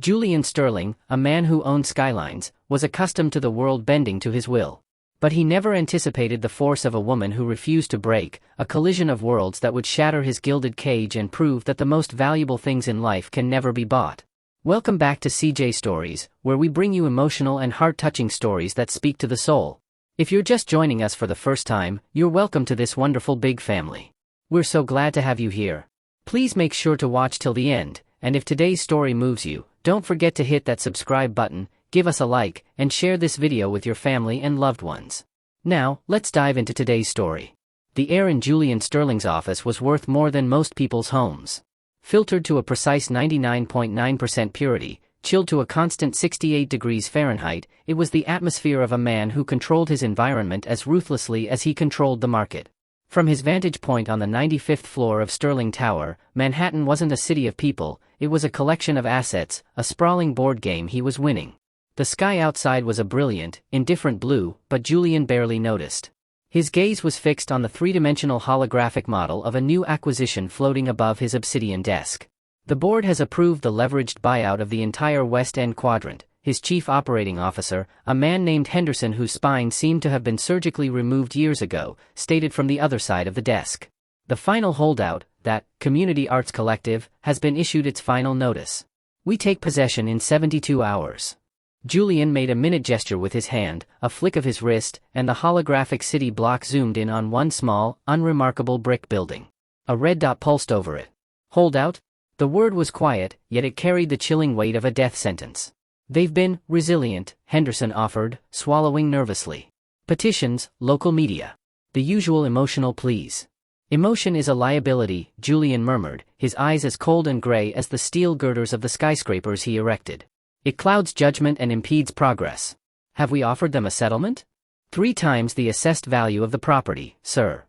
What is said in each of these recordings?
Julian Sterling, a man who owned skylines, was accustomed to the world bending to his will. But he never anticipated the force of a woman who refused to break, a collision of worlds that would shatter his gilded cage and prove that the most valuable things in life can never be bought. Welcome back to CJ Stories, where we bring you emotional and heart-touching stories that speak to the soul. If you're just joining us for the first time, you're welcome to this wonderful big family. We're so glad to have you here. Please make sure to watch till the end, and if today's story moves you, don't forget to hit that subscribe button, give us a like, and share this video with your family and loved ones. Now, let's dive into today's story. The air in Julian Sterling's office was worth more than most people's homes. Filtered to a precise 99.9% purity, chilled to a constant 68 degrees Fahrenheit, it was the atmosphere of a man who controlled his environment as ruthlessly as he controlled the market. From his vantage point on the 95th floor of Sterling Tower, Manhattan wasn't a city of people, it was a collection of assets, a sprawling board game he was winning. The sky outside was a brilliant, indifferent blue, but Julian barely noticed. His gaze was fixed on the three-dimensional holographic model of a new acquisition floating above his obsidian desk. The board has approved the leveraged buyout of the entire West End quadrant. His chief operating officer, a man named Henderson whose spine seemed to have been surgically removed years ago, stated from the other side of the desk. The final holdout, that Community Arts Collective, has been issued its final notice. We take possession in 72 hours. Julian made a minute gesture with his hand, a flick of his wrist, and the holographic city block zoomed in on one small, unremarkable brick building. A red dot pulsed over it. Holdout? The word was quiet, yet it carried the chilling weight of a death sentence. They've been resilient, Henderson offered, swallowing nervously. Petitions, local media. The usual emotional pleas. Emotion is a liability, Julian murmured, his eyes as cold and gray as the steel girders of the skyscrapers he erected. It clouds judgment and impedes progress. Have we offered them a settlement? 3 times the assessed value of the property, sir.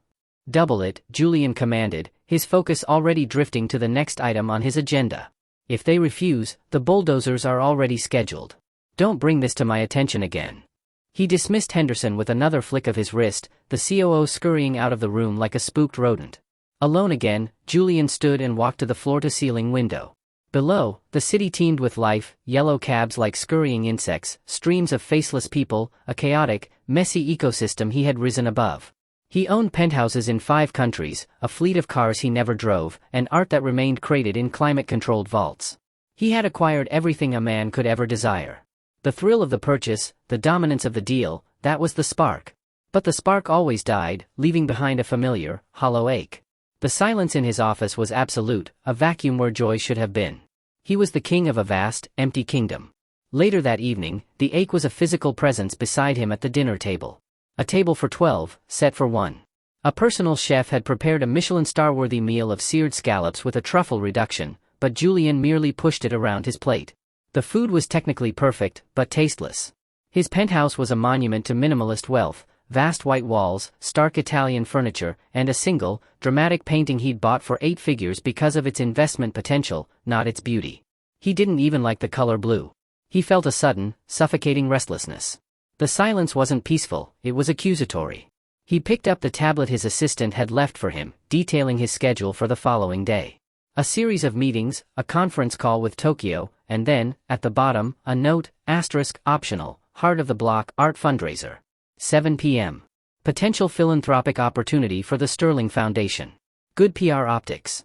Double it, Julian commanded, his focus already drifting to the next item on his agenda. If they refuse, the bulldozers are already scheduled. Don't bring this to my attention again. He dismissed Henderson with another flick of his wrist, the COO scurrying out of the room like a spooked rodent. Alone again, Julian stood and walked to the floor-to-ceiling window. Below, the city teemed with life, yellow cabs like scurrying insects, streams of faceless people, a chaotic, messy ecosystem he had risen above. He owned penthouses in 5 countries, a fleet of cars he never drove, and art that remained crated in climate-controlled vaults. He had acquired everything a man could ever desire. The thrill of the purchase, the dominance of the deal, that was the spark. But the spark always died, leaving behind a familiar, hollow ache. The silence in his office was absolute, a vacuum where joy should have been. He was the king of a vast, empty kingdom. Later that evening, the ache was a physical presence beside him at the dinner table. A table for 12, set for 1. A personal chef had prepared a Michelin star-worthy meal of seared scallops with a truffle reduction, but Julian merely pushed it around his plate. The food was technically perfect, but tasteless. His penthouse was a monument to minimalist wealth, vast white walls, stark Italian furniture, and a single, dramatic painting he'd bought for 8 figures because of its investment potential, not its beauty. He didn't even like the color blue. He felt a sudden, suffocating restlessness. The silence wasn't peaceful, it was accusatory. He picked up the tablet his assistant had left for him, detailing his schedule for the following day. A series of meetings, a conference call with Tokyo, and then, at the bottom, a note, optional, heart of the block, art fundraiser. 7 p.m. Potential philanthropic opportunity for the Sterling Foundation. Good PR optics.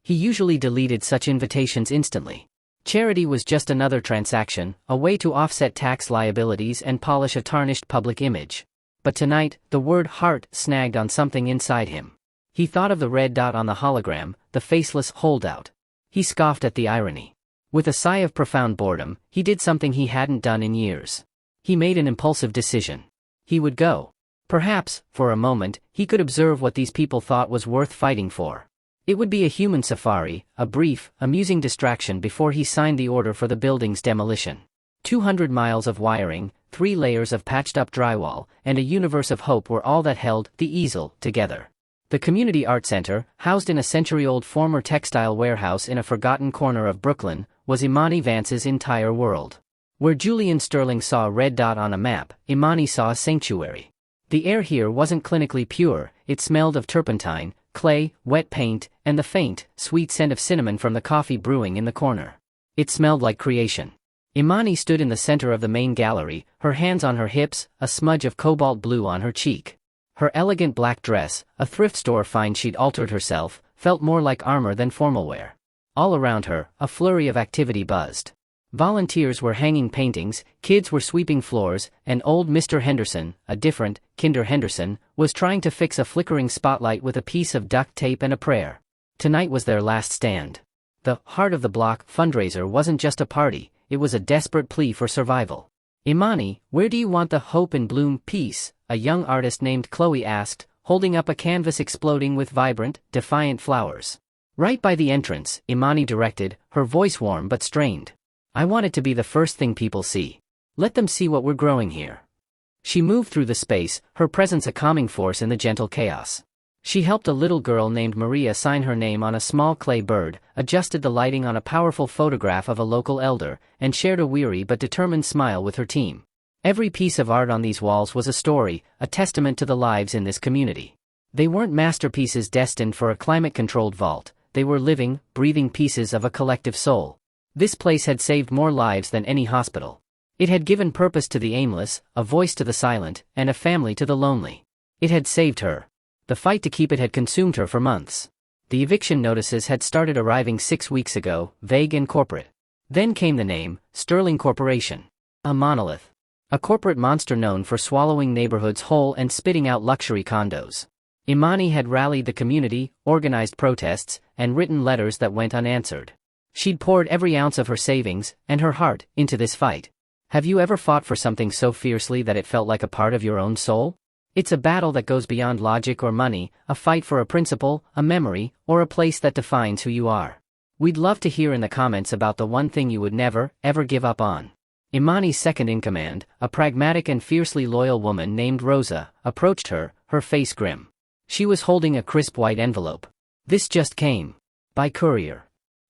He usually deleted such invitations instantly. Charity was just another transaction, a way to offset tax liabilities and polish a tarnished public image. But tonight, the word heart snagged on something inside him. He thought of the red dot on the hologram, the faceless holdout. He scoffed at the irony. With a sigh of profound boredom, he did something he hadn't done in years. He made an impulsive decision. He would go. Perhaps, for a moment, he could observe what these people thought was worth fighting for. It would be a human safari, a brief, amusing distraction before he signed the order for the building's demolition. 200 miles of wiring, 3 layers of patched-up drywall, and a universe of hope were all that held the easel together. The Community Art Center, housed in a century-old former textile warehouse in a forgotten corner of Brooklyn, was Imani Vance's entire world. Where Julian Sterling saw a red dot on a map, Imani saw a sanctuary. The air here wasn't clinically pure, it smelled of turpentine, clay, wet paint, and the faint, sweet scent of cinnamon from the coffee brewing in the corner. It smelled like creation. Imani stood in the center of the main gallery, her hands on her hips, a smudge of cobalt blue on her cheek. Her elegant black dress, a thrift store find she'd altered herself, felt more like armor than formal wear. All around her, a flurry of activity buzzed. Volunteers were hanging paintings, kids were sweeping floors, and old Mr. Henderson, a different, Kinder Henderson, was trying to fix a flickering spotlight with a piece of duct tape and a prayer. Tonight was their last stand. The Heart of the Block fundraiser wasn't just a party, it was a desperate plea for survival. Imani, where do you want the Hope in Bloom piece? A young artist named Chloe asked, holding up a canvas exploding with vibrant, defiant flowers. Right by the entrance, Imani directed, her voice warm but strained. I want it to be the first thing people see. Let them see what we're growing here. She moved through the space, her presence a calming force in the gentle chaos. She helped a little girl named Maria sign her name on a small clay bird, adjusted the lighting on a powerful photograph of a local elder, and shared a weary but determined smile with her team. Every piece of art on these walls was a story, a testament to the lives in this community. They weren't masterpieces destined for a climate-controlled vault, they were living, breathing pieces of a collective soul. This place had saved more lives than any hospital. It had given purpose to the aimless, a voice to the silent, and a family to the lonely. It had saved her. The fight to keep it had consumed her for months. The eviction notices had started arriving 6 weeks ago, vague and corporate. Then came the name, Sterling Corporation. A monolith. A corporate monster known for swallowing neighborhoods whole and spitting out luxury condos. Imani had rallied the community, organized protests, and written letters that went unanswered. She'd poured every ounce of her savings, and her heart, into this fight. Have you ever fought for something so fiercely that it felt like a part of your own soul? It's a battle that goes beyond logic or money, a fight for a principle, a memory, or a place that defines who you are. We'd love to hear in the comments about the one thing you would never, ever give up on. Imani's second-in-command, a pragmatic and fiercely loyal woman named Rosa, approached her, her face grim. She was holding a crisp white envelope. This just came. By courier.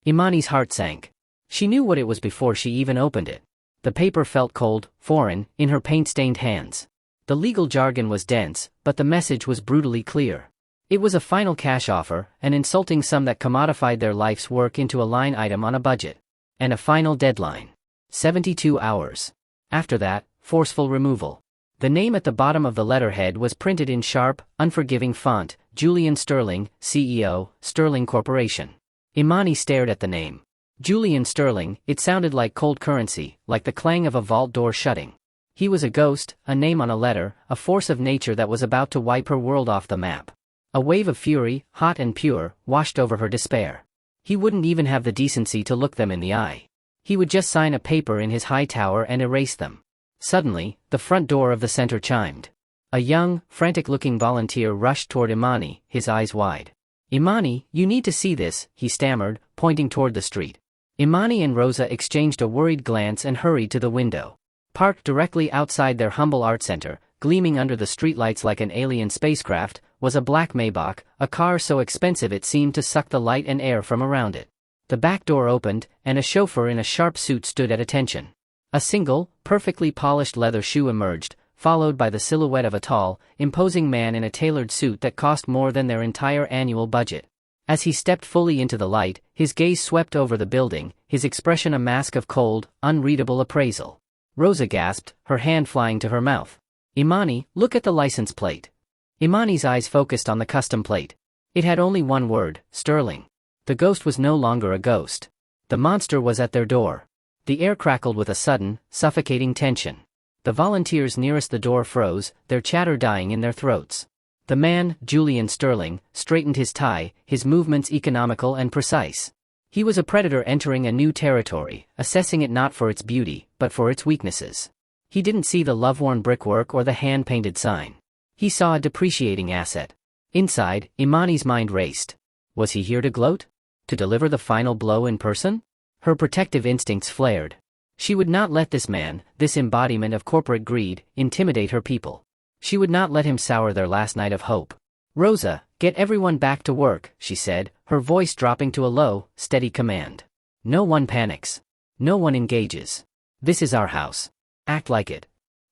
Imani's heart sank. She knew what it was before she even opened it. The paper felt cold, foreign, in her paint-stained hands. The legal jargon was dense, but the message was brutally clear. It was a final cash offer, an insulting sum that commodified their life's work into a line item on a budget. And a final deadline. 72 hours. After that, forceful removal. The name at the bottom of the letterhead was printed in sharp, unforgiving font, Julian Sterling, CEO, Sterling Corporation. Imani stared at the name. Julian Sterling, it sounded like cold currency, like the clang of a vault door shutting. He was a ghost, a name on a letter, a force of nature that was about to wipe her world off the map. A wave of fury, hot and pure, washed over her despair. He wouldn't even have the decency to look them in the eye. He would just sign a paper in his high tower and erase them. Suddenly, the front door of the center chimed. A young, frantic-looking volunteer rushed toward Imani, his eyes wide. Imani, you need to see this, he stammered, pointing toward the street. Imani and Rosa exchanged a worried glance and hurried to the window. Parked directly outside their humble art center, gleaming under the streetlights like an alien spacecraft, was a black Maybach, a car so expensive it seemed to suck the light and air from around it. The back door opened, and a chauffeur in a sharp suit stood at attention. A single, perfectly polished leather shoe emerged, followed by the silhouette of a tall, imposing man in a tailored suit that cost more than their entire annual budget. As he stepped fully into the light, his gaze swept over the building, his expression a mask of cold, unreadable appraisal. Rosa gasped, her hand flying to her mouth. Imani, look at the license plate. Imani's eyes focused on the custom plate. It had only one word, Sterling. The ghost was no longer a ghost. The monster was at their door. The air crackled with a sudden, suffocating tension. The volunteers nearest the door froze, their chatter dying in their throats. The man, Julian Sterling, straightened his tie, his movements economical and precise. He was a predator entering a new territory, assessing it not for its beauty, but for its weaknesses. He didn't see the love-worn brickwork or the hand-painted sign. He saw a depreciating asset. Inside, Imani's mind raced. Was he here to gloat? To deliver the final blow in person? Her protective instincts flared. She would not let this man, this embodiment of corporate greed, intimidate her people. She would not let him sour their last night of hope. Rosa, get everyone back to work, she said, her voice dropping to a low, steady command. No one panics. No one engages. This is our house. Act like it.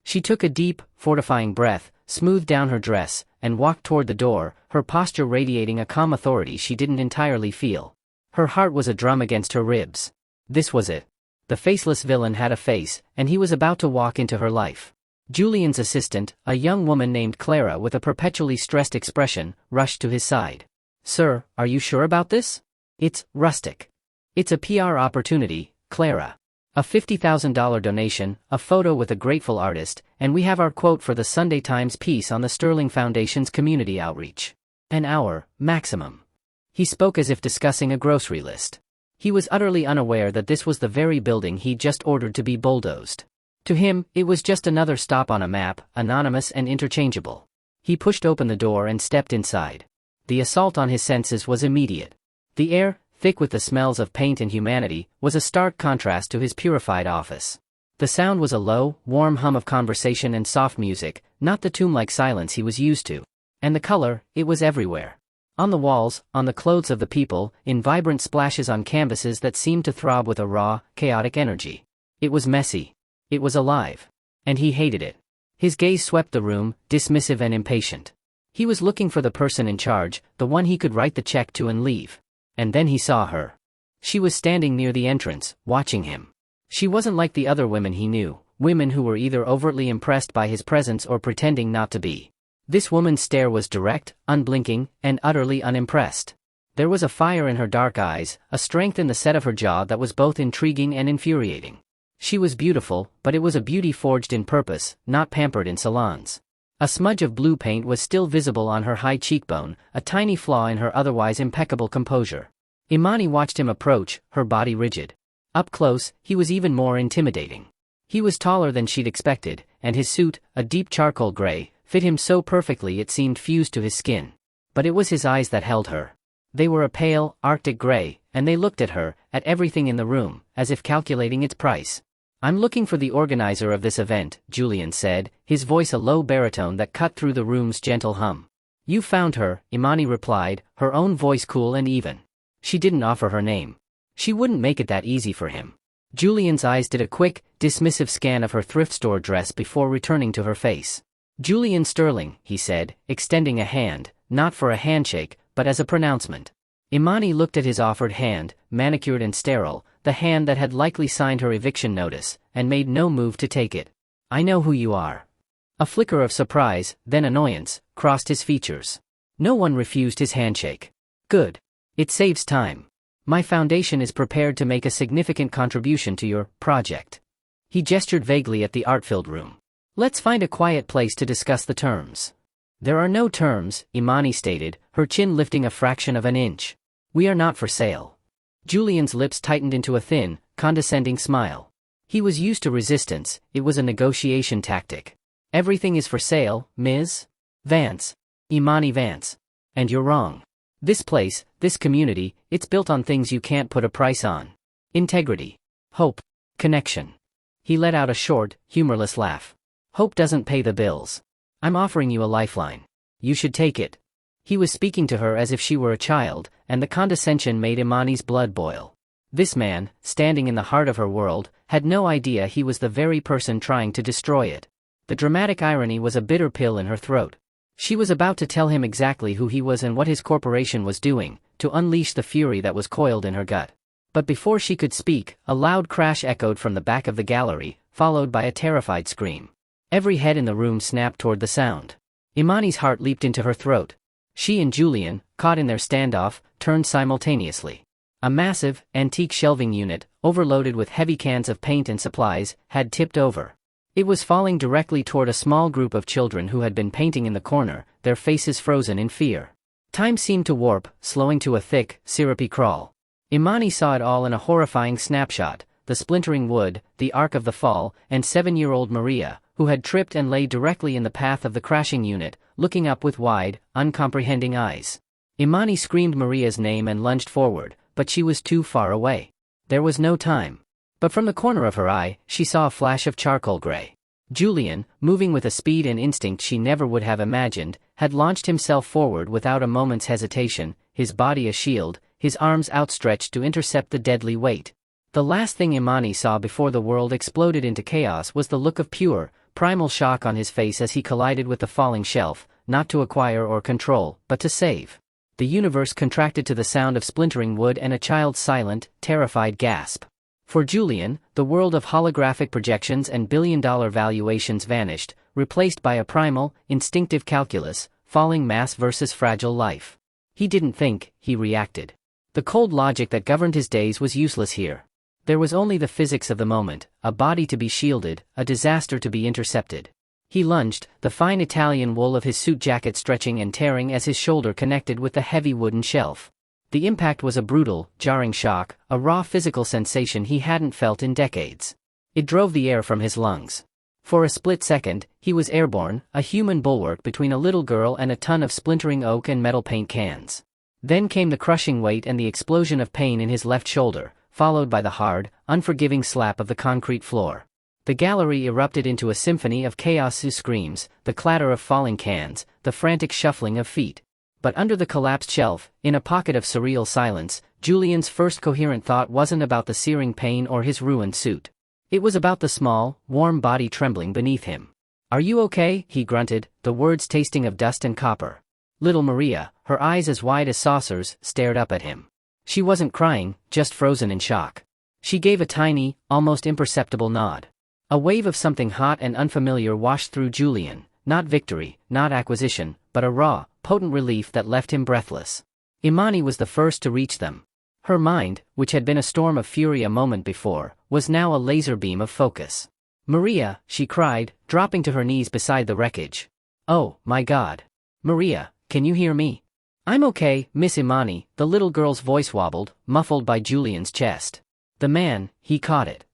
She took a deep, fortifying breath, smoothed down her dress, and walked toward the door, her posture radiating a calm authority she didn't entirely feel. Her heart was a drum against her ribs. This was it. The faceless villain had a face, and he was about to walk into her life. Julian's assistant, a young woman named Clara with a perpetually stressed expression, rushed to his side. "Sir, are you sure about this? It's rustic. It's a PR opportunity, Clara. A $50,000 donation, a photo with a grateful artist, and we have our quote for the Sunday Times piece on the Sterling Foundation's community outreach. An hour, maximum." He spoke as if discussing a grocery list. He was utterly unaware that this was the very building he'd just ordered to be bulldozed. To him, it was just another stop on a map, anonymous and interchangeable. He pushed open the door and stepped inside. The assault on his senses was immediate. The air, thick with the smells of paint and humanity, was a stark contrast to his purified office. The sound was a low, warm hum of conversation and soft music, not the tomb-like silence he was used to. And the color, it was everywhere. On the walls, on the clothes of the people, in vibrant splashes on canvases that seemed to throb with a raw, chaotic energy. It was messy. It was alive. And he hated it. His gaze swept the room, dismissive and impatient. He was looking for the person in charge, the one he could write the check to and leave. And then he saw her. She was standing near the entrance, watching him. She wasn't like the other women he knew, women who were either overtly impressed by his presence or pretending not to be. This woman's stare was direct, unblinking, and utterly unimpressed. There was a fire in her dark eyes, a strength in the set of her jaw that was both intriguing and infuriating. She was beautiful, but it was a beauty forged in purpose, not pampered in salons. A smudge of blue paint was still visible on her high cheekbone, a tiny flaw in her otherwise impeccable composure. Imani watched him approach, her body rigid. Up close, he was even more intimidating. He was taller than she'd expected, and his suit, a deep charcoal gray, fit him so perfectly it seemed fused to his skin. But it was his eyes that held her. They were a pale, arctic gray, and they looked at her, at everything in the room, as if calculating its price. "I'm looking for the organizer of this event," Julian said, his voice a low baritone that cut through the room's gentle hum. "You found her," Imani replied, her own voice cool and even. She didn't offer her name. She wouldn't make it that easy for him. Julian's eyes did a quick, dismissive scan of her thrift store dress before returning to her face. "Julian Sterling," he said, extending a hand, not for a handshake, but as a pronouncement. Imani looked at his offered hand, manicured and sterile, the hand that had likely signed her eviction notice, and made no move to take it. "I know who you are." A flicker of surprise, then annoyance, crossed his features. No one refused his handshake. "Good. It saves time. My foundation is prepared to make a significant contribution to your project." He gestured vaguely at the art-filled room. "Let's find a quiet place to discuss the terms." "There are no terms," Imani stated, her chin lifting a fraction of an inch. "We are not for sale." Julian's lips tightened into a thin, condescending smile. He was used to resistance, it was a negotiation tactic. "Everything is for sale, Ms. Vance. Imani Vance. And you're wrong. This place, this community, it's built on things you can't put a price on. Integrity. Hope. Connection." He let out a short, humorless laugh. "Hope doesn't pay the bills. I'm offering you a lifeline. You should take it." He was speaking to her as if she were a child, and the condescension made Imani's blood boil. This man, standing in the heart of her world, had no idea he was the very person trying to destroy it. The dramatic irony was a bitter pill in her throat. She was about to tell him exactly who he was and what his corporation was doing, to unleash the fury that was coiled in her gut. But before she could speak, a loud crash echoed from the back of the gallery, followed by a terrified scream. Every head in the room snapped toward the sound. Imani's heart leaped into her throat. She and Julian, caught in their standoff, turned simultaneously. A massive, antique shelving unit, overloaded with heavy cans of paint and supplies, had tipped over. It was falling directly toward a small group of children who had been painting in the corner, their faces frozen in fear. Time seemed to warp, slowing to a thick, syrupy crawl. Imani saw it all in a horrifying snapshot: the splintering wood, the arc of the fall, and 7-year-old Maria, who had tripped and lay directly in the path of the crashing unit, looking up with wide, uncomprehending eyes. Imani screamed Maria's name and lunged forward, but she was too far away. There was no time. But from the corner of her eye, she saw a flash of charcoal gray. Julian, moving with a speed and instinct she never would have imagined, had launched himself forward without a moment's hesitation, his body a shield, his arms outstretched to intercept the deadly weight. The last thing Imani saw before the world exploded into chaos was the look of pure, primal shock on his face as he collided with the falling shelf, not to acquire or control, but to save. The universe contracted to the sound of splintering wood and a child's silent, terrified gasp. For Julian, the world of holographic projections and billion-dollar valuations vanished, replaced by a primal, instinctive calculus, falling mass versus fragile life. He didn't think, he reacted. The cold logic that governed his days was useless here. There was only the physics of the moment, a body to be shielded, a disaster to be intercepted. He lunged, the fine Italian wool of his suit jacket stretching and tearing as his shoulder connected with the heavy wooden shelf. The impact was a brutal, jarring shock, a raw physical sensation he hadn't felt in decades. It drove the air from his lungs. For a split second, he was airborne, a human bulwark between a little girl and a ton of splintering oak and metal paint cans. Then came the crushing weight and the explosion of pain in his left shoulder, followed by the hard, unforgiving slap of the concrete floor. The gallery erupted into a symphony of chaos, screams, the clatter of falling cans, the frantic shuffling of feet. But under the collapsed shelf, in a pocket of surreal silence, Julian's first coherent thought wasn't about the searing pain or his ruined suit. It was about the small, warm body trembling beneath him. "Are you okay?" he grunted, the words tasting of dust and copper. Little Maria, her eyes as wide as saucers, stared up at him. She wasn't crying, just frozen in shock. She gave a tiny, almost imperceptible nod. A wave of something hot and unfamiliar washed through Julian, not victory, not acquisition, but a raw, potent relief that left him breathless. Imani was the first to reach them. Her mind, which had been a storm of fury a moment before, was now a laser beam of focus. "Maria," she cried, dropping to her knees beside the wreckage. "Oh, my God. Maria, can you hear me?" "I'm okay, Miss Imani," the little girl's voice wobbled, muffled by Julian's chest. The man, he caught it.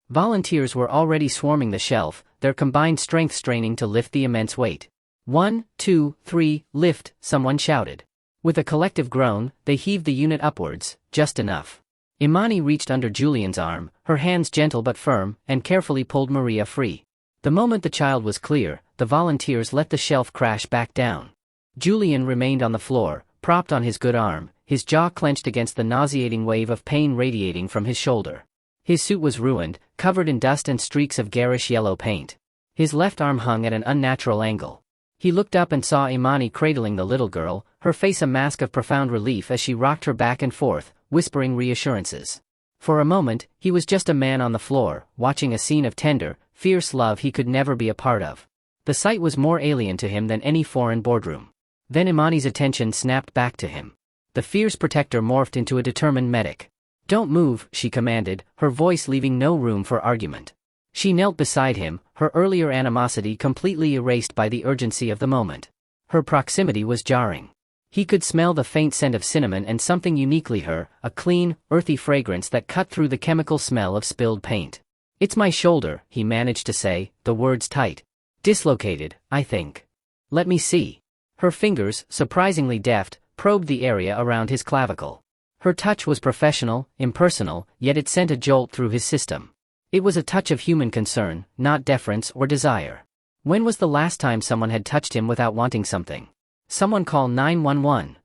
Volunteers were already swarming the shelf, their combined strength straining to lift the immense weight. 1, 2, 3, lift, someone shouted. With a collective groan, they heaved the unit upwards, just enough. Imani reached under Julian's arm, her hands gentle but firm, and carefully pulled Maria free. The moment the child was clear, the volunteers let the shelf crash back down. Julian remained on the floor, propped on his good arm, his jaw clenched against the nauseating wave of pain radiating from his shoulder. His suit was ruined, covered in dust and streaks of garish yellow paint. His left arm hung at an unnatural angle. He looked up and saw Imani cradling the little girl, her face a mask of profound relief as she rocked her back and forth, whispering reassurances. For a moment, he was just a man on the floor, watching a scene of tender, fierce love he could never be a part of. The sight was more alien to him than any foreign boardroom. Then Imani's attention snapped back to him. The fierce protector morphed into a determined medic. "Don't move," she commanded, her voice leaving no room for argument. She knelt beside him, her earlier animosity completely erased by the urgency of the moment. Her proximity was jarring. He could smell the faint scent of cinnamon and something uniquely her, a clean, earthy fragrance that cut through the chemical smell of spilled paint. "It's my shoulder," he managed to say, the words tight. "Dislocated, I think. Let me see." Her fingers, surprisingly deft, probed the area around his clavicle. Her touch was professional, impersonal, yet it sent a jolt through his system. It was a touch of human concern, not deference or desire. When was the last time someone had touched him without wanting something? "Someone call 911.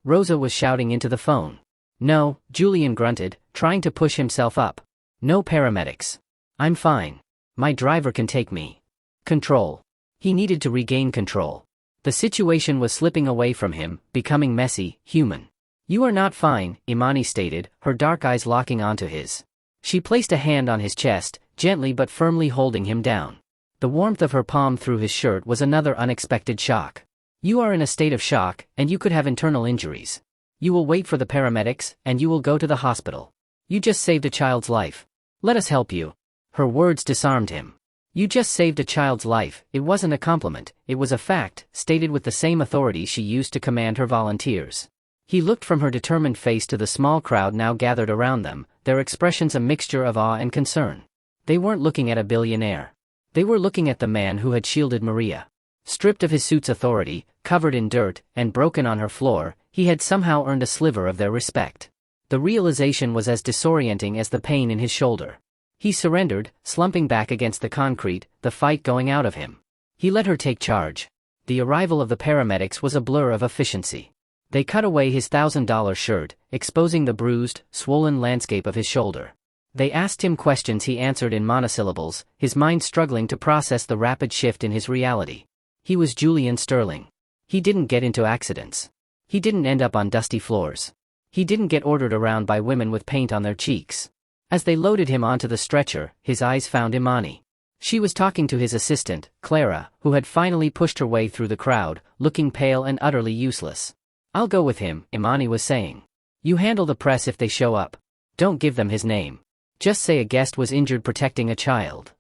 Rosa was shouting into the phone. "No," Julian grunted, trying to push himself up. "No paramedics. I'm fine. My driver can take me." Control. He needed to regain control. The situation was slipping away from him, becoming messy, human. "You are not fine," Imani stated, her dark eyes locking onto his. She placed a hand on his chest, gently but firmly holding him down. The warmth of her palm through his shirt was another unexpected shock. "You are in a state of shock, and you could have internal injuries. You will wait for the paramedics, and you will go to the hospital. You just saved a child's life. Let us help you." Her words disarmed him. "You just saved a child's life." It wasn't a compliment, it was a fact, stated with the same authority she used to command her volunteers. He looked from her determined face to the small crowd now gathered around them, their expressions a mixture of awe and concern. They weren't looking at a billionaire. They were looking at the man who had shielded Maria. Stripped of his suit's authority, covered in dirt, and broken on her floor, he had somehow earned a sliver of their respect. The realization was as disorienting as the pain in his shoulder. He surrendered, slumping back against the concrete, the fight going out of him. He let her take charge. The arrival of the paramedics was a blur of efficiency. They cut away his $1,000 shirt, exposing the bruised, swollen landscape of his shoulder. They asked him questions he answered in monosyllables, his mind struggling to process the rapid shift in his reality. He was Julian Sterling. He didn't get into accidents. He didn't end up on dusty floors. He didn't get ordered around by women with paint on their cheeks. As they loaded him onto the stretcher, his eyes found Imani. She was talking to his assistant, Clara, who had finally pushed her way through the crowd, looking pale and utterly useless. "I'll go with him," Imani was saying. "You handle the press if they show up. Don't give them his name. Just say a guest was injured protecting a child."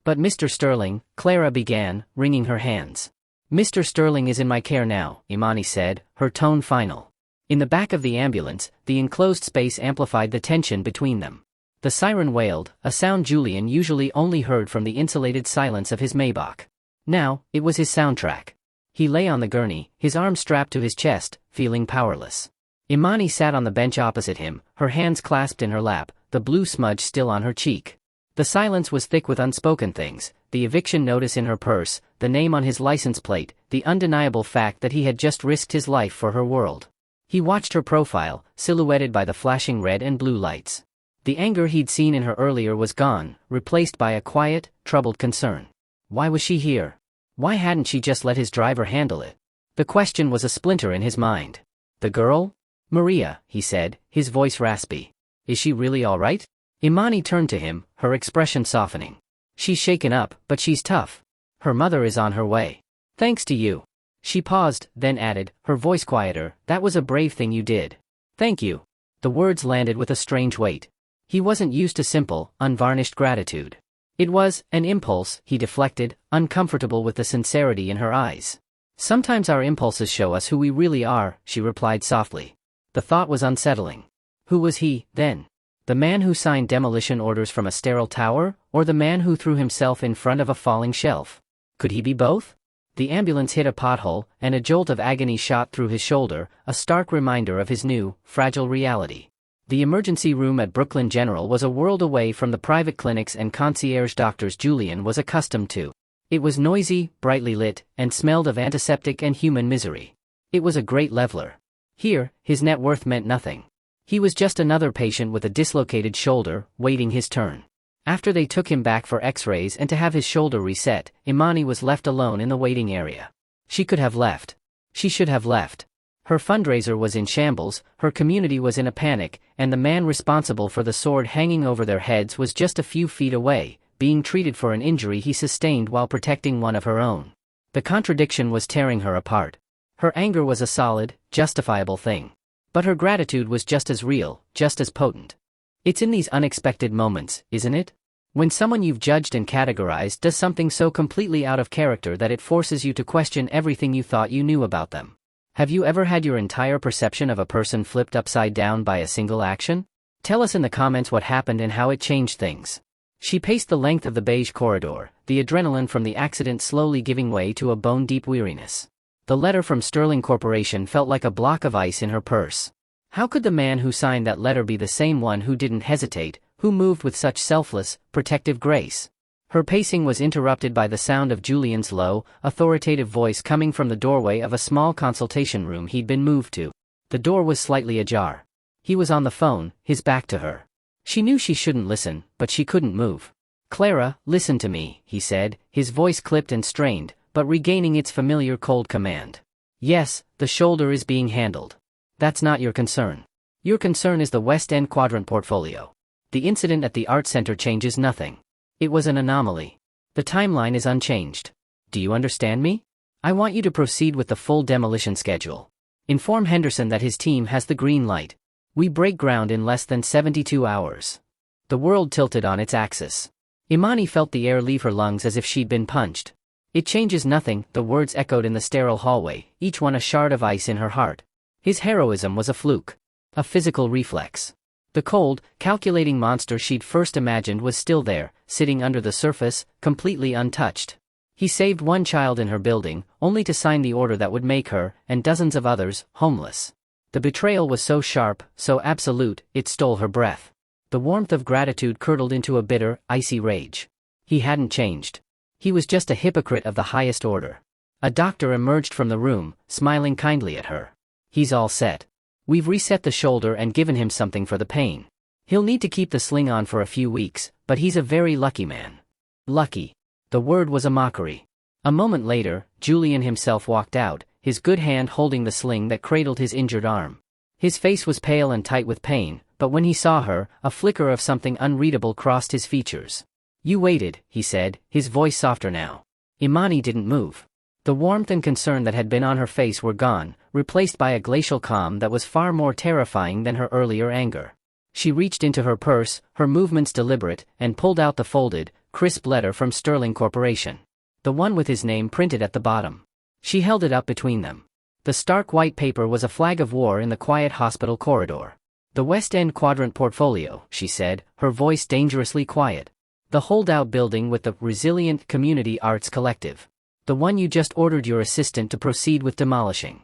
"But Mr. Sterling," Clara began, wringing her hands. "Mr. Sterling is in my care now," Imani said, her tone final. In the back of the ambulance, the enclosed space amplified the tension between them. The siren wailed, a sound Julian usually only heard from the insulated silence of his Maybach. Now, it was his soundtrack. He lay on the gurney, his arm strapped to his chest, feeling powerless. Imani sat on the bench opposite him, her hands clasped in her lap, the blue smudge still on her cheek. The silence was thick with unspoken things, the eviction notice in her purse, the name on his license plate, the undeniable fact that he had just risked his life for her world. He watched her profile, silhouetted by the flashing red and blue lights. The anger he'd seen in her earlier was gone, replaced by a quiet, troubled concern. Why was she here? Why hadn't she just let his driver handle it? The question was a splinter in his mind. "The girl?" "Maria," he said, his voice raspy. "Is she really all right?" Imani turned to him, her expression softening. "She's shaken up, but she's tough. Her mother is on her way. Thanks to you." She paused, then added, her voice quieter, "That was a brave thing you did. Thank you." The words landed with a strange weight. He wasn't used to simple, unvarnished gratitude. It was an impulse, he deflected, uncomfortable with the sincerity in her eyes. "Sometimes our impulses show us who we really are," she replied softly. The thought was unsettling. Who was he, then? The man who signed demolition orders from a sterile tower, or the man who threw himself in front of a falling shelf? Could he be both? The ambulance hit a pothole, and a jolt of agony shot through his shoulder, a stark reminder of his new, fragile reality. The emergency room at Brooklyn General was a world away from the private clinics and concierge doctors Julian was accustomed to. It was noisy, brightly lit, and smelled of antiseptic and human misery. It was a great leveler. Here, his net worth meant nothing. He was just another patient with a dislocated shoulder, waiting his turn. After they took him back for x-rays and to have his shoulder reset, Imani was left alone in the waiting area. She could have left. She should have left. Her fundraiser was in shambles, her community was in a panic, and the man responsible for the sword hanging over their heads was just a few feet away, being treated for an injury he sustained while protecting one of her own. The contradiction was tearing her apart. Her anger was a solid, justifiable thing. But her gratitude was just as real, just as potent. It's in these unexpected moments, isn't it? When someone you've judged and categorized does something so completely out of character that it forces you to question everything you thought you knew about them. Have you ever had your entire perception of a person flipped upside down by a single action? Tell us in the comments what happened and how it changed things. She paced the length of the beige corridor, the adrenaline from the accident slowly giving way to a bone-deep weariness. The letter from Sterling Corporation felt like a block of ice in her purse. How could the man who signed that letter be the same one who didn't hesitate, who moved with such selfless, protective grace? Her pacing was interrupted by the sound of Julian's low, authoritative voice coming from the doorway of a small consultation room he'd been moved to. The door was slightly ajar. He was on the phone, his back to her. She knew she shouldn't listen, but she couldn't move. "Clara, listen to me," he said, his voice clipped and strained, but regaining its familiar cold command. "Yes, the shoulder is being handled. That's not your concern. Your concern is the West End Quadrant portfolio. The incident at the Art Center changes nothing. It was an anomaly. The timeline is unchanged. Do you understand me? I want you to proceed with the full demolition schedule. Inform Henderson that his team has the green light. We break ground in less than 72 hours. The world tilted on its axis. Imani felt the air leave her lungs as if she'd been punched. It changes nothing, the words echoed in the sterile hallway, each one a shard of ice in her heart. His heroism was a fluke. A physical reflex. The cold, calculating monster she'd first imagined was still there, sitting under the surface, completely untouched. He saved one child in her building, only to sign the order that would make her, and dozens of others, homeless. The betrayal was so sharp, so absolute, it stole her breath. The warmth of gratitude curdled into a bitter, icy rage. He hadn't changed. He was just a hypocrite of the highest order. A doctor emerged from the room, smiling kindly at her. He's all set. We've reset the shoulder and given him something for the pain. He'll need to keep the sling on for a few weeks, but he's a very lucky man. Lucky. The word was a mockery. A moment later, Julian himself walked out, his good hand holding the sling that cradled his injured arm. His face was pale and tight with pain, But when he saw her, a flicker of something unreadable crossed his features. "You waited," he said, his voice softer now. Imani didn't move. The warmth and concern that had been on her face were gone, replaced by a glacial calm that was far more terrifying than her earlier anger. She reached into her purse, her movements deliberate, and pulled out the folded, crisp letter from Sterling Corporation. The one with his name printed at the bottom. She held it up between them. The stark white paper was a flag of war in the quiet hospital corridor. "The West End Quadrant Portfolio," she said, her voice dangerously quiet. "The holdout building with the Resilient Community Arts Collective. The one you just ordered your assistant to proceed with demolishing."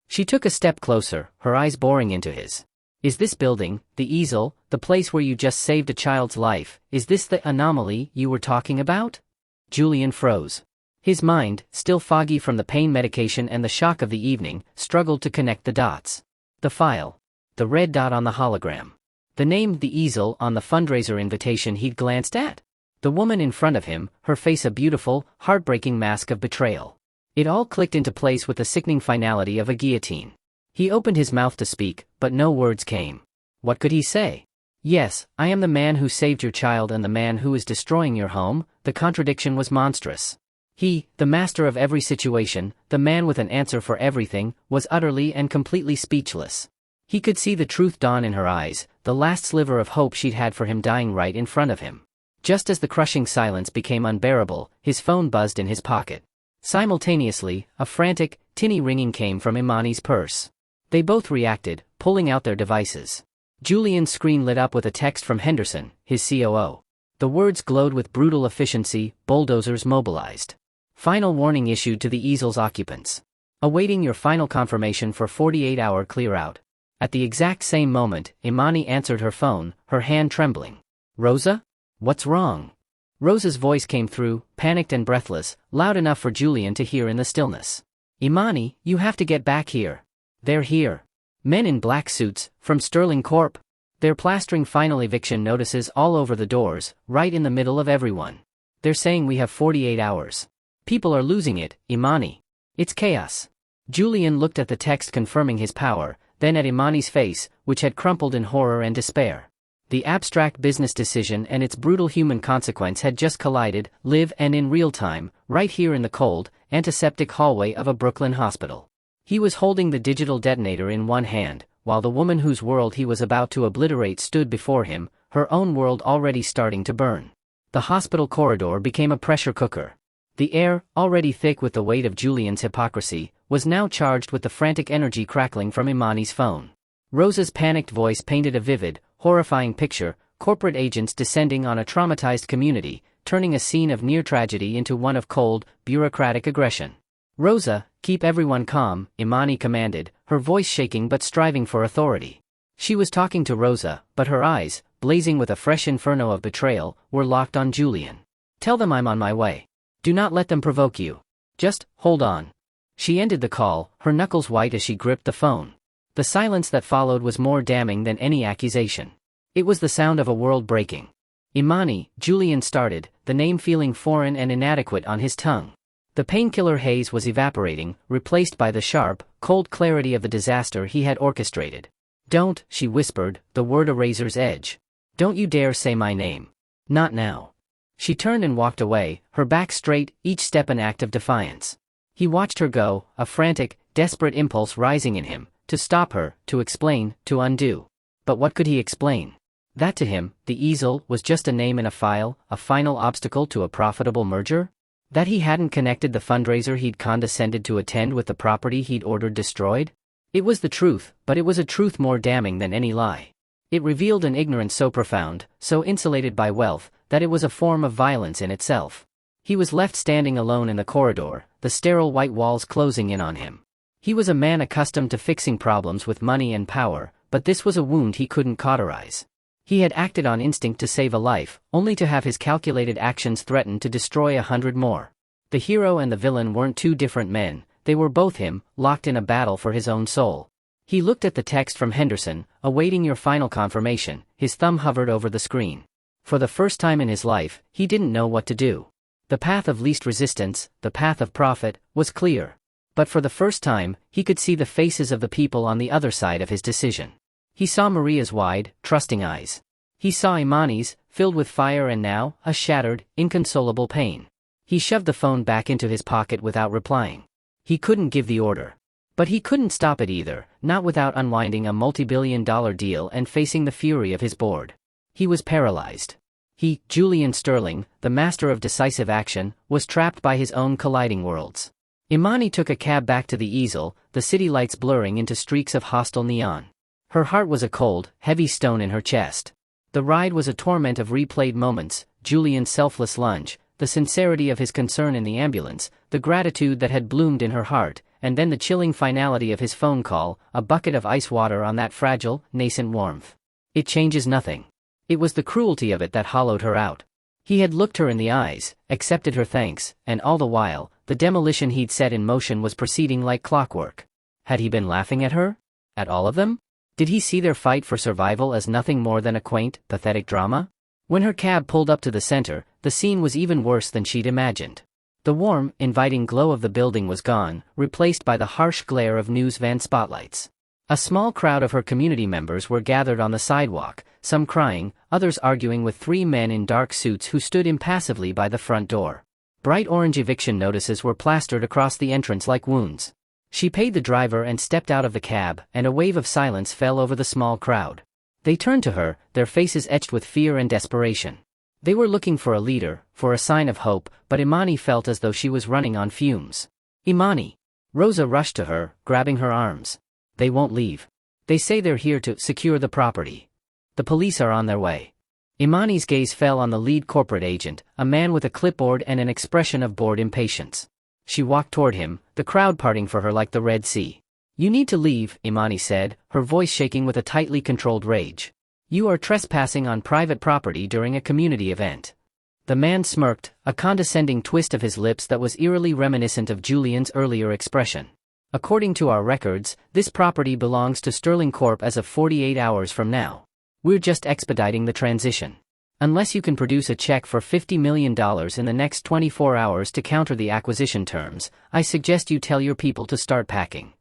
She took a step closer, her eyes boring into his. "Is this building, the easel, the place where you just saved a child's life, is this the anomaly you were talking about?" Julian froze. His mind, still foggy from the pain medication and the shock of the evening, struggled to connect the dots. The file. The red dot on the hologram. The name "The Easel" on the fundraiser invitation he'd glanced at. The woman in front of him, her face a beautiful, heartbreaking mask of betrayal. It all clicked into place with the sickening finality of a guillotine. He opened his mouth to speak, but no words came. What could he say? "Yes, I am the man who saved your child and the man who is destroying your home." The contradiction was monstrous. He, the master of every situation, the man with an answer for everything, was utterly and completely speechless. He could see the truth dawn in her eyes, the last sliver of hope she'd had for him dying right in front of him. Just as the crushing silence became unbearable, his phone buzzed in his pocket. Simultaneously, a frantic, tinny ringing came from Imani's purse. They both reacted, pulling out their devices. Julian's screen lit up with a text from Henderson, his COO. The words glowed with brutal efficiency: "Bulldozers mobilized. Final warning issued to the easel's occupants. Awaiting your final confirmation for 48-hour clear-out." At the exact same moment, Imani answered her phone, her hand trembling. "Rosa? What's wrong?" Rosa's voice came through, panicked and breathless, loud enough for Julian to hear in the stillness. "Imani, you have to get back here. They're here. Men in black suits, from Sterling Corp. They're plastering final eviction notices all over the doors, right in the middle of everyone. They're saying we have 48 hours. People are losing it, Imani. It's chaos." Julian looked at the text confirming his power, then at Imani's face, which had crumpled in horror and despair. The abstract business decision and its brutal human consequence had just collided, live and in real time, right here in the cold, antiseptic hallway of a Brooklyn hospital. He was holding the digital detonator in one hand, while the woman whose world he was about to obliterate stood before him, her own world already starting to burn. The hospital corridor became a pressure cooker. The air, already thick with the weight of Julian's hypocrisy, was now charged with the frantic energy crackling from Imani's phone. Rosa's panicked voice painted a vivid, horrifying picture: corporate agents descending on a traumatized community, turning a scene of near tragedy into one of cold, bureaucratic aggression. "Rosa, keep everyone calm," Imani commanded, her voice shaking but striving for authority. She was talking to Rosa, but her eyes, blazing with a fresh inferno of betrayal, were locked on Julian. "Tell them I'm on my way. Do not let them provoke you. Just, hold on." She ended the call, her knuckles white as she gripped the phone. The silence that followed was more damning than any accusation. It was the sound of a world breaking. "Imani," Julian started, the name feeling foreign and inadequate on his tongue. The painkiller haze was evaporating, replaced by the sharp, cold clarity of the disaster he had orchestrated. "Don't," she whispered, the word a razor's edge. "Don't you dare say my name. Not now." She turned and walked away, her back straight, each step an act of defiance. He watched her go, a frantic, desperate impulse rising in him, to stop her, to explain, to undo. But what could he explain? That to him, the easel, was just a name in a file, a final obstacle to a profitable merger? That he hadn't connected the fundraiser he'd condescended to attend with the property he'd ordered destroyed? It was the truth, but it was a truth more damning than any lie. It revealed an ignorance so profound, so insulated by wealth, that it was a form of violence in itself. He was left standing alone in the corridor, the sterile white walls closing in on him. He was a man accustomed to fixing problems with money and power, but this was a wound he couldn't cauterize. He had acted on instinct to save a life, only to have his calculated actions threaten to destroy 100 more. The hero and the villain weren't two different men, they were both him, locked in a battle for his own soul. He looked at the text from Henderson, awaiting your final confirmation, his thumb hovered over the screen. For the first time in his life, he didn't know what to do. The path of least resistance, the path of profit, was clear. But for the first time, he could see the faces of the people on the other side of his decision. He saw Maria's wide, trusting eyes. He saw Imani's, filled with fire and now, a shattered, inconsolable pain. He shoved the phone back into his pocket without replying. He couldn't give the order. But he couldn't stop it either, not without unwinding a multi-billion-dollar deal and facing the fury of his board. He was paralyzed. He, Julian Sterling, the master of decisive action, was trapped by his own colliding worlds. Imani took a cab back to the easel, the city lights blurring into streaks of hostile neon. Her heart was a cold, heavy stone in her chest. The ride was a torment of replayed moments, Julian's selfless lunge, the sincerity of his concern in the ambulance, the gratitude that had bloomed in her heart, and then the chilling finality of his phone call, a bucket of ice water on that fragile, nascent warmth. It changes nothing. It was the cruelty of it that hollowed her out. He had looked her in the eyes, accepted her thanks, and all the while, the demolition he'd set in motion was proceeding like clockwork. Had he been laughing at her? At all of them? Did he see their fight for survival as nothing more than a quaint, pathetic drama? When her cab pulled up to the center, the scene was even worse than she'd imagined. The warm, inviting glow of the building was gone, replaced by the harsh glare of news van spotlights. A small crowd of her community members were gathered on the sidewalk, some crying, others arguing with three men in dark suits who stood impassively by the front door. Bright orange eviction notices were plastered across the entrance like wounds. She paid the driver and stepped out of the cab, and a wave of silence fell over the small crowd. They turned to her, their faces etched with fear and desperation. They were looking for a leader, for a sign of hope, but Imani felt as though she was running on fumes. Imani! Rosa rushed to her, grabbing her arms. They won't leave. They say they're here to secure the property. The police are on their way. Imani's gaze fell on the lead corporate agent, a man with a clipboard and an expression of bored impatience. She walked toward him, the crowd parting for her like the Red Sea. You need to leave, Imani said, her voice shaking with a tightly controlled rage. You are trespassing on private property during a community event. The man smirked, a condescending twist of his lips that was eerily reminiscent of Julian's earlier expression. According to our records, this property belongs to Sterling Corp as of 48 hours from now. We're just expediting the transition. Unless you can produce a check for $50 million in the next 24 hours to counter the acquisition terms, I suggest you tell your people to start packing.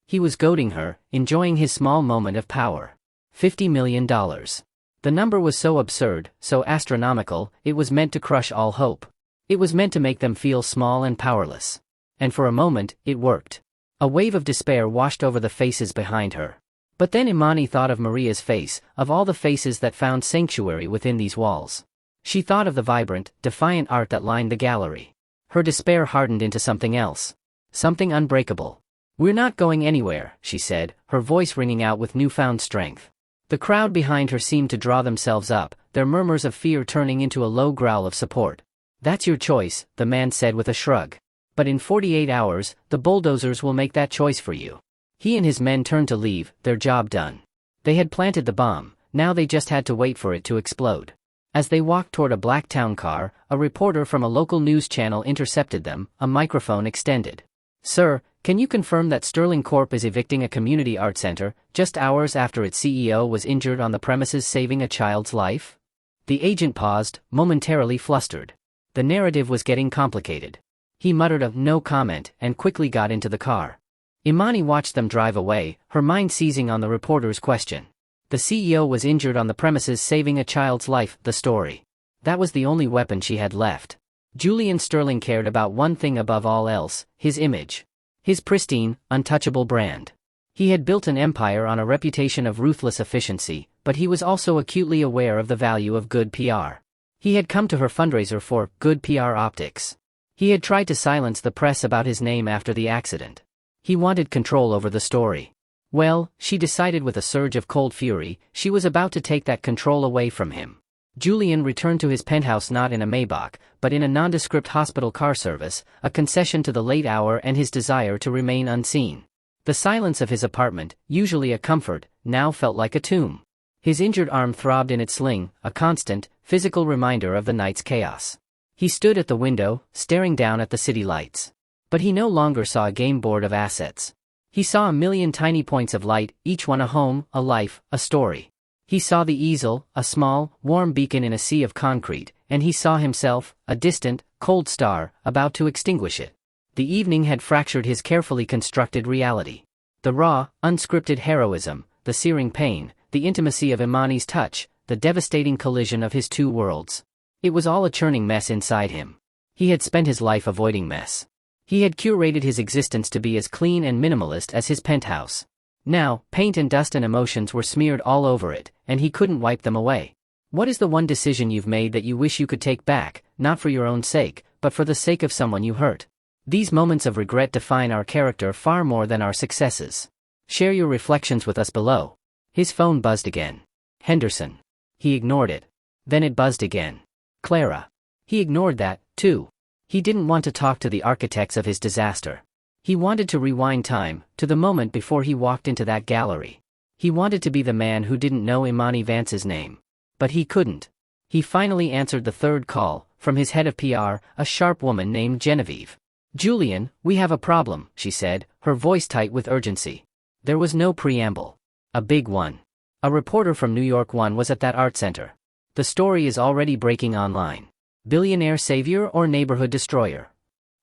He was goading her, enjoying his small moment of power. $50 million. The number was so absurd, so astronomical, it was meant to crush all hope. It was meant to make them feel small and powerless. And for a moment, it worked. A wave of despair washed over the faces behind her. But then Imani thought of Maria's face, of all the faces that found sanctuary within these walls. She thought of the vibrant, defiant art that lined the gallery. Her despair hardened into something else. Something unbreakable. We're not going anywhere, she said, her voice ringing out with newfound strength. The crowd behind her seemed to draw themselves up, their murmurs of fear turning into a low growl of support. That's your choice, the man said with a shrug. But in 48 hours, the bulldozers will make that choice for you. He and his men turned to leave, their job done. They had planted the bomb, now they just had to wait for it to explode. As they walked toward a black town car, a reporter from a local news channel intercepted them, a microphone extended. Sir, can you confirm that Sterling Corp is evicting a community art center, just hours after its CEO was injured on the premises saving a child's life? The agent paused, momentarily flustered. The narrative was getting complicated. He muttered a no comment and quickly got into the car. Imani watched them drive away, her mind seizing on the reporter's question. The CEO was injured on the premises saving a child's life, the story. That was the only weapon she had left. Julian Sterling cared about one thing above all else, his image. His pristine, untouchable brand. He had built an empire on a reputation of ruthless efficiency, but he was also acutely aware of the value of good PR. He had come to her fundraiser for good PR optics. He had tried to silence the press about his name after the accident. He wanted control over the story. Well, she decided with a surge of cold fury, she was about to take that control away from him. Julian returned to his penthouse not in a Maybach, but in a nondescript hospital car service, a concession to the late hour and his desire to remain unseen. The silence of his apartment, usually a comfort, now felt like a tomb. His injured arm throbbed in its sling, a constant, physical reminder of the night's chaos. He stood at the window, staring down at the city lights. But he no longer saw a game board of assets. He saw a million tiny points of light, each one a home, a life, a story. He saw the easel, a small, warm beacon in a sea of concrete, and he saw himself, a distant, cold star, about to extinguish it. The evening had fractured his carefully constructed reality. The raw, unscripted heroism, the searing pain, the intimacy of Imani's touch, the devastating collision of his two worlds. It was all a churning mess inside him. He had spent his life avoiding mess. He had curated his existence to be as clean and minimalist as his penthouse. Now, paint and dust and emotions were smeared all over it, and he couldn't wipe them away. What is the one decision you've made that you wish you could take back, not for your own sake, but for the sake of someone you hurt? These moments of regret define our character far more than our successes. Share your reflections with us below. His phone buzzed again. Henderson. He ignored it. Then it buzzed again. Clara. He ignored that, too. He didn't want to talk to the architects of his disaster. He wanted to rewind time, to the moment before he walked into that gallery. He wanted to be the man who didn't know Imani Vance's name. But he couldn't. He finally answered the third call, from his head of PR, a sharp woman named Genevieve. "Julian, we have a problem," she said, her voice tight with urgency. There was no preamble. A big one. A reporter from New York One was at that art center. The story is already breaking online. Billionaire savior or neighborhood destroyer?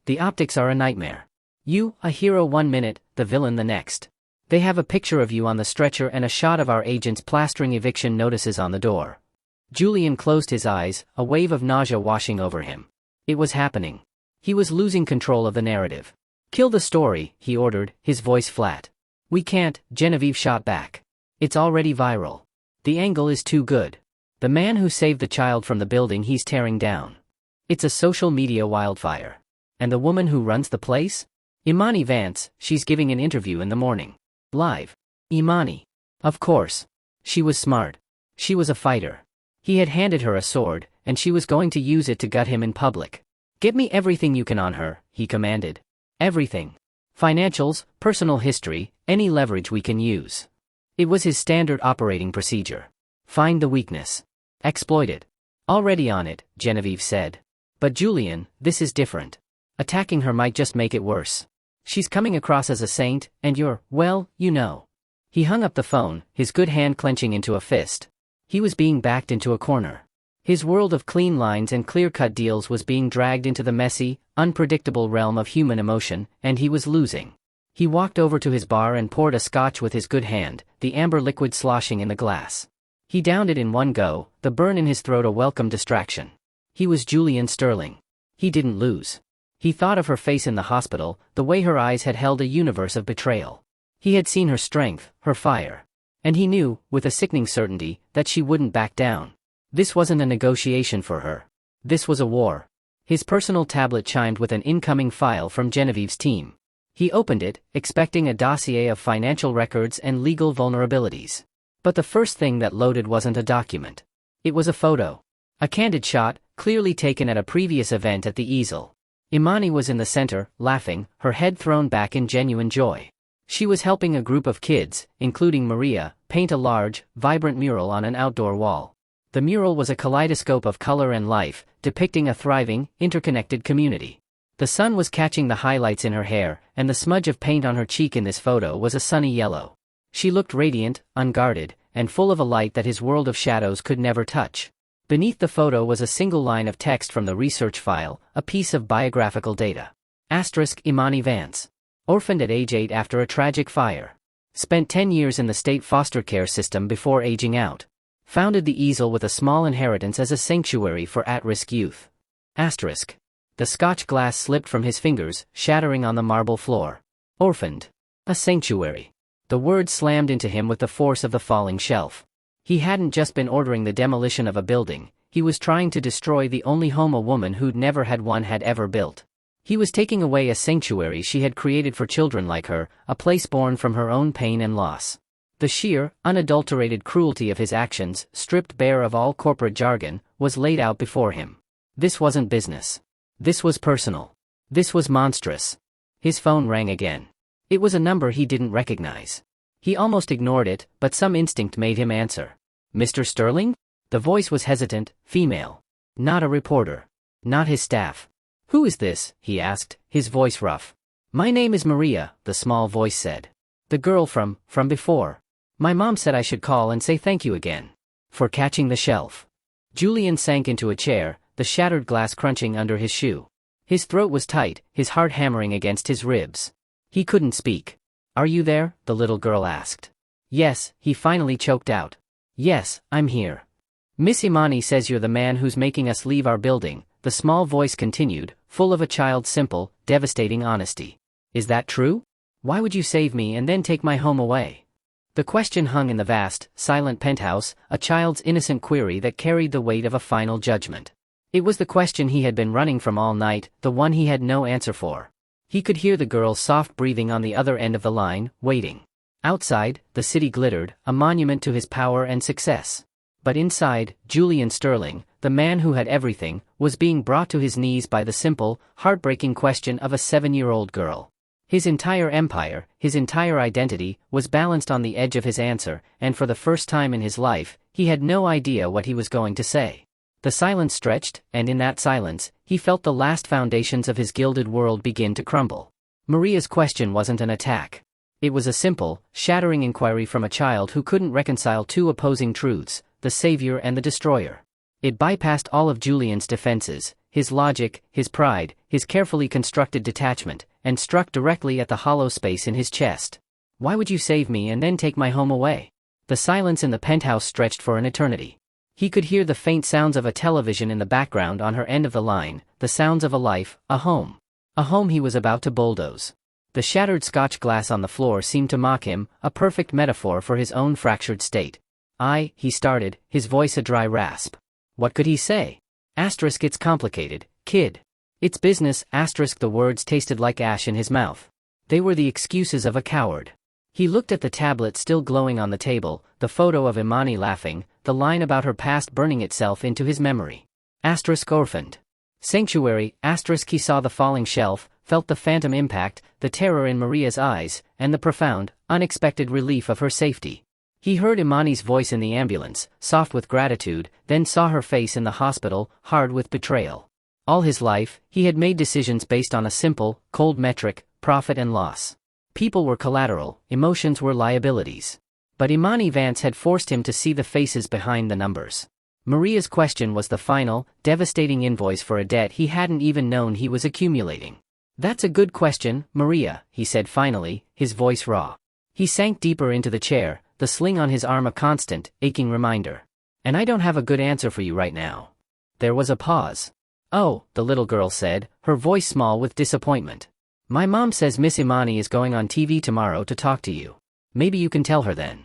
The optics are a nightmare. You, a hero 1 minute, the villain the next. They have a picture of you on the stretcher and a shot of our agents plastering eviction notices on the door. Julian closed his eyes, a wave of nausea washing over him. It was happening. He was losing control of the narrative. "Kill the story," he ordered, his voice flat. "We can't," Genevieve shot back. "It's already viral. The angle is too good. The man who saved the child from the building he's tearing down. It's a social media wildfire. And the woman who runs the place? Imani Vance, she's giving an interview in the morning. Live. Imani. Of course. She was smart. She was a fighter. He had handed her a sword, and she was going to use it to gut him in public. "Get me everything you can on her," he commanded. "Everything. Financials, personal history, any leverage we can use." It was his standard operating procedure. Find the weakness. Exploit it. "Already on it," Genevieve said. "But Julian, this is different. Attacking her might just make it worse. She's coming across as a saint, and you're, well, you know." He hung up the phone, his good hand clenching into a fist. He was being backed into a corner. His world of clean lines and clear-cut deals was being dragged into the messy, unpredictable realm of human emotion, and he was losing. He walked over to his bar and poured a scotch with his good hand, the amber liquid sloshing in the glass. He downed it in one go, the burn in his throat a welcome distraction. He was Julian Sterling. He didn't lose. He thought of her face in the hospital, the way her eyes had held a universe of betrayal. He had seen her strength, her fire. And he knew, with a sickening certainty, that she wouldn't back down. This wasn't a negotiation for her. This was a war. His personal tablet chimed with an incoming file from Genevieve's team. He opened it, expecting a dossier of financial records and legal vulnerabilities. But the first thing that loaded wasn't a document. It was a photo. A candid shot, clearly taken at a previous event at the easel. Imani was in the center, laughing, her head thrown back in genuine joy. She was helping a group of kids, including Maria, paint a large, vibrant mural on an outdoor wall. The mural was a kaleidoscope of color and life, depicting a thriving, interconnected community. The sun was catching the highlights in her hair, and the smudge of paint on her cheek in this photo was a sunny yellow. She looked radiant, unguarded, and full of a light that his world of shadows could never touch. Beneath the photo was a single line of text from the research file, a piece of biographical data. * Imani Vance. Orphaned at age 8 after a tragic fire. Spent 10 years in the state foster care system before aging out. Founded the easel with a small inheritance as a sanctuary for at-risk youth. *. The scotch glass slipped from his fingers, shattering on the marble floor. Orphaned. A sanctuary. The word slammed into him with the force of the falling shelf. He hadn't just been ordering the demolition of a building, he was trying to destroy the only home a woman who'd never had one had ever built. He was taking away a sanctuary she had created for children like her, a place born from her own pain and loss. The sheer, unadulterated cruelty of his actions, stripped bare of all corporate jargon, was laid out before him. This wasn't business. This was personal. This was monstrous. His phone rang again. It was a number he didn't recognize. He almost ignored it, but some instinct made him answer. "Mr. Sterling?" The voice was hesitant, female. Not a reporter. Not his staff. "Who is this?" he asked, his voice rough. "My name is Maria," the small voice said. "The girl from before. My mom said I should call and say thank you again. For catching the shelf." Julian sank into a chair, the shattered glass crunching under his shoe. His throat was tight, his heart hammering against his ribs. He couldn't speak. "Are you there?" the little girl asked. Yes, he finally choked out. Yes, I'm here. Miss Imani says you're the man who's making us leave our building, the small voice continued, full of a child's simple, devastating honesty. Is that true? Why would you save me and then take my home away? The question hung in the vast, silent penthouse, a child's innocent query that carried the weight of a final judgment. It was the question he had been running from all night, the one he had no answer for. He could hear the girl's soft breathing on the other end of the line, waiting. Outside, the city glittered, a monument to his power and success. But inside, Julian Sterling, the man who had everything, was being brought to his knees by the simple, heartbreaking question of a 7-year-old girl. His entire empire, his entire identity, was balanced on the edge of his answer, and for the first time in his life, he had no idea what he was going to say. The silence stretched, and in that silence, he felt the last foundations of his gilded world begin to crumble. Maria's question wasn't an attack. It was a simple, shattering inquiry from a child who couldn't reconcile two opposing truths, the savior and the destroyer. It bypassed all of Julian's defenses, his logic, his pride, his carefully constructed detachment, and struck directly at the hollow space in his chest. Why would you save me and then take my home away? The silence in the penthouse stretched for an eternity. He could hear the faint sounds of a television in the background on her end of the line, the sounds of a life, a home. A home he was about to bulldoze. The shattered Scotch glass on the floor seemed to mock him, a perfect metaphor for his own fractured state. He started, his voice a dry rasp. What could he say? It's complicated, kid. It's business, the words tasted like ash in his mouth. They were the excuses of a coward. He looked at the tablet still glowing on the table, the photo of Imani laughing, the line about her past burning itself into his memory. Orphaned. Sanctuary, he saw the falling shelf, felt the phantom impact, the terror in Maria's eyes, and the profound, unexpected relief of her safety. He heard Imani's voice in the ambulance, soft with gratitude, then saw her face in the hospital, hard with betrayal. All his life, he had made decisions based on a simple, cold metric, profit and loss. People were collateral, emotions were liabilities. But Imani Vance had forced him to see the faces behind the numbers. Maria's question was the final, devastating invoice for a debt he hadn't even known he was accumulating. That's a good question, Maria, he said finally, his voice raw. He sank deeper into the chair, the sling on his arm a constant, aching reminder. And I don't have a good answer for you right now. There was a pause. Oh, the little girl said, her voice small with disappointment. My mom says Miss Imani is going on TV tomorrow to talk to you. Maybe you can tell her then.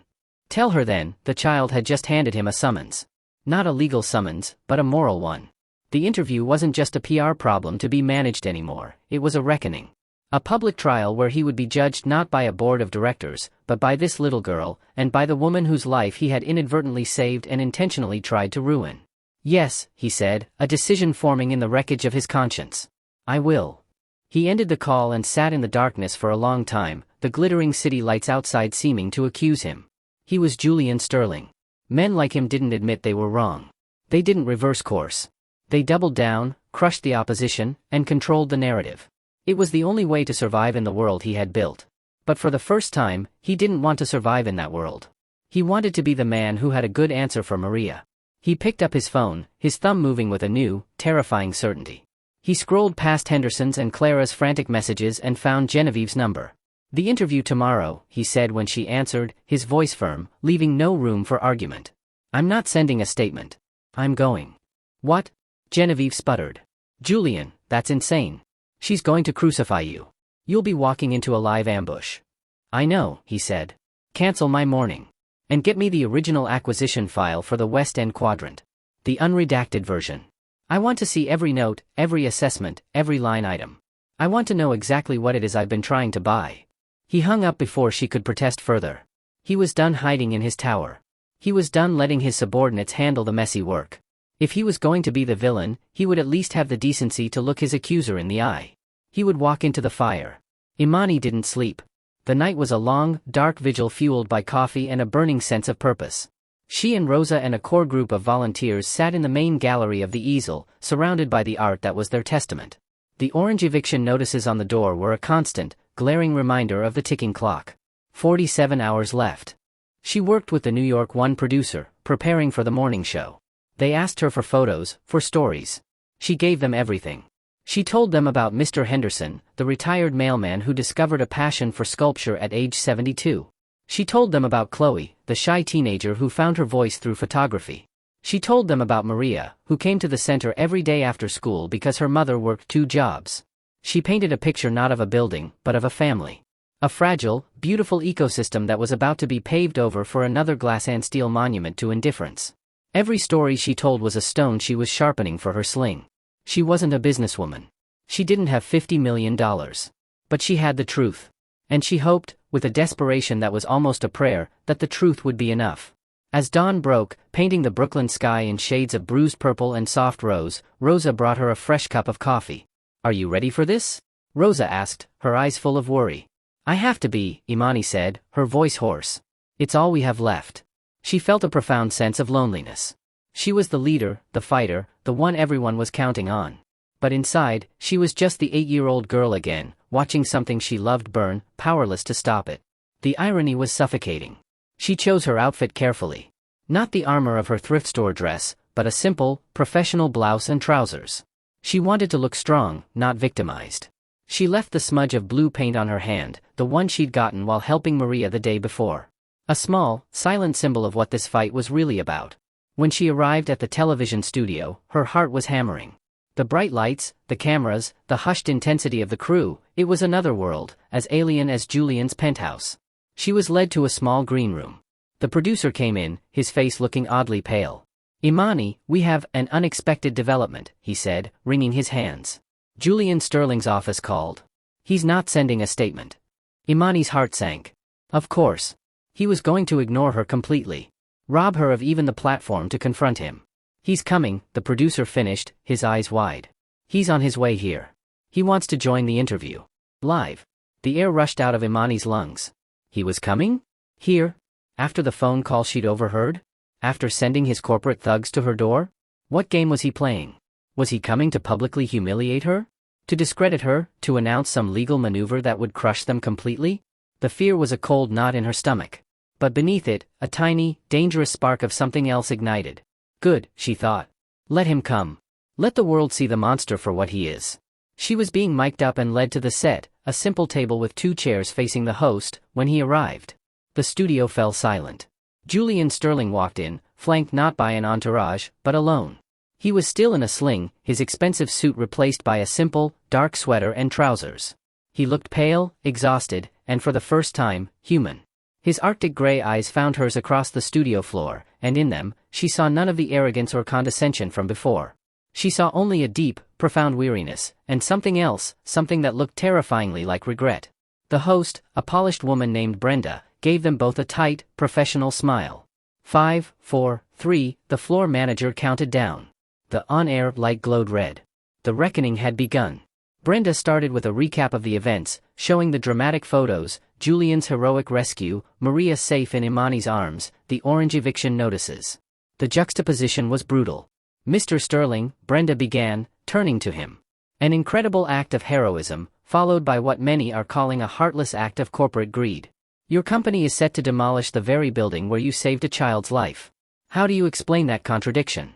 Tell her then, the child had just handed him a summons. Not a legal summons, but a moral one. The interview wasn't just a PR problem to be managed anymore, it was a reckoning. A public trial where he would be judged not by a board of directors, but by this little girl, and by the woman whose life he had inadvertently saved and intentionally tried to ruin. Yes, he said, a decision forming in the wreckage of his conscience. I will. He ended the call and sat in the darkness for a long time, the glittering city lights outside seeming to accuse him. He was Julian Sterling. Men like him didn't admit they were wrong. They didn't reverse course. They doubled down, crushed the opposition, and controlled the narrative. It was the only way to survive in the world he had built. But for the first time, he didn't want to survive in that world. He wanted to be the man who had a good answer for Maria. He picked up his phone, his thumb moving with a new, terrifying certainty. He scrolled past Henderson's and Clara's frantic messages and found Genevieve's number. The interview tomorrow, he said when she answered, his voice firm, leaving no room for argument. I'm not sending a statement. I'm going. What? Genevieve sputtered. Julian, that's insane. She's going to crucify you. You'll be walking into a live ambush. I know, he said. Cancel my morning. And get me the original acquisition file for the West End Quadrant. The unredacted version. I want to see every note, every assessment, every line item. I want to know exactly what it is I've been trying to buy. He hung up before she could protest further. He was done hiding in his tower. He was done letting his subordinates handle the messy work. If he was going to be the villain, he would at least have the decency to look his accuser in the eye. He would walk into the fire. Imani didn't sleep. The night was a long, dark vigil fueled by coffee and a burning sense of purpose. She and Rosa and a core group of volunteers sat in the main gallery of the easel, surrounded by the art that was their testament. The orange eviction notices on the door were a constant, glaring reminder of the ticking clock. 47 hours left. She worked with the New York One producer, preparing for the morning show. They asked her for photos, for stories. She gave them everything. She told them about Mr. Henderson, the retired mailman who discovered a passion for sculpture at age 72. She told them about Chloe, the shy teenager who found her voice through photography. She told them about Maria, who came to the center every day after school because her mother worked 2 jobs. She painted a picture not of a building, but of a family. A fragile, beautiful ecosystem that was about to be paved over for another glass and steel monument to indifference. Every story she told was a stone she was sharpening for her sling. She wasn't a businesswoman. She didn't have $50 million. But she had the truth. And she hoped, with a desperation that was almost a prayer, that the truth would be enough. As dawn broke, painting the Brooklyn sky in shades of bruised purple and soft rose, Rosa brought her a fresh cup of coffee. "Are you ready for this?" Rosa asked, her eyes full of worry. "I have to be," Imani said, her voice hoarse. "It's all we have left." She felt a profound sense of loneliness. She was the leader, the fighter, the one everyone was counting on. But inside, she was just the 8-year-old girl again, watching something she loved burn, powerless to stop it. The irony was suffocating. She chose her outfit carefully. Not the armor of her thrift store dress, but a simple, professional blouse and trousers. She wanted to look strong, not victimized. She left the smudge of blue paint on her hand, the one she'd gotten while helping Maria the day before. A small, silent symbol of what this fight was really about. When she arrived at the television studio, her heart was hammering. The bright lights, the cameras, the hushed intensity of the crew, it was another world, as alien as Julian's penthouse. She was led to a small green room. The producer came in, his face looking oddly pale. "Imani, we have an unexpected development," he said, wringing his hands. Julian Sterling's office called. "He's not sending a statement." Imani's heart sank. Of course. He was going to ignore her completely. Rob her of even the platform to confront him. "He's coming," the producer finished, his eyes wide. "He's on his way here. He wants to join the interview. Live." The air rushed out of Imani's lungs. He was coming? Here? After the phone call she'd overheard? After sending his corporate thugs to her door? What game was he playing? Was he coming to publicly humiliate her? To discredit her, to announce some legal maneuver that would crush them completely? The fear was a cold knot in her stomach. But beneath it, a tiny, dangerous spark of something else ignited. Good, she thought. Let him come. Let the world see the monster for what he is. She was being mic'd up and led to the set, a simple table with 2 chairs facing the host, when he arrived. The studio fell silent. Julian Sterling walked in, flanked not by an entourage, but alone. He was still in a sling, his expensive suit replaced by a simple, dark sweater and trousers. He looked pale, exhausted, and for the first time, human. His Arctic gray eyes found hers across the studio floor, and in them, she saw none of the arrogance or condescension from before. She saw only a deep, profound weariness, and something else, something that looked terrifyingly like regret. The host, a polished woman named Brenda, gave them both a tight, professional smile. 5, 4, 3, the floor manager counted down. The on-air light glowed red. The reckoning had begun. Brenda started with a recap of the events, showing the dramatic photos, Julian's heroic rescue, Maria safe in Imani's arms, the orange eviction notices. The juxtaposition was brutal. "Mr. Sterling," Brenda began, turning to him. An incredible act of heroism, followed by what many are calling a heartless act of corporate greed. "Your company is set to demolish the very building where you saved a child's life. How do you explain that contradiction?"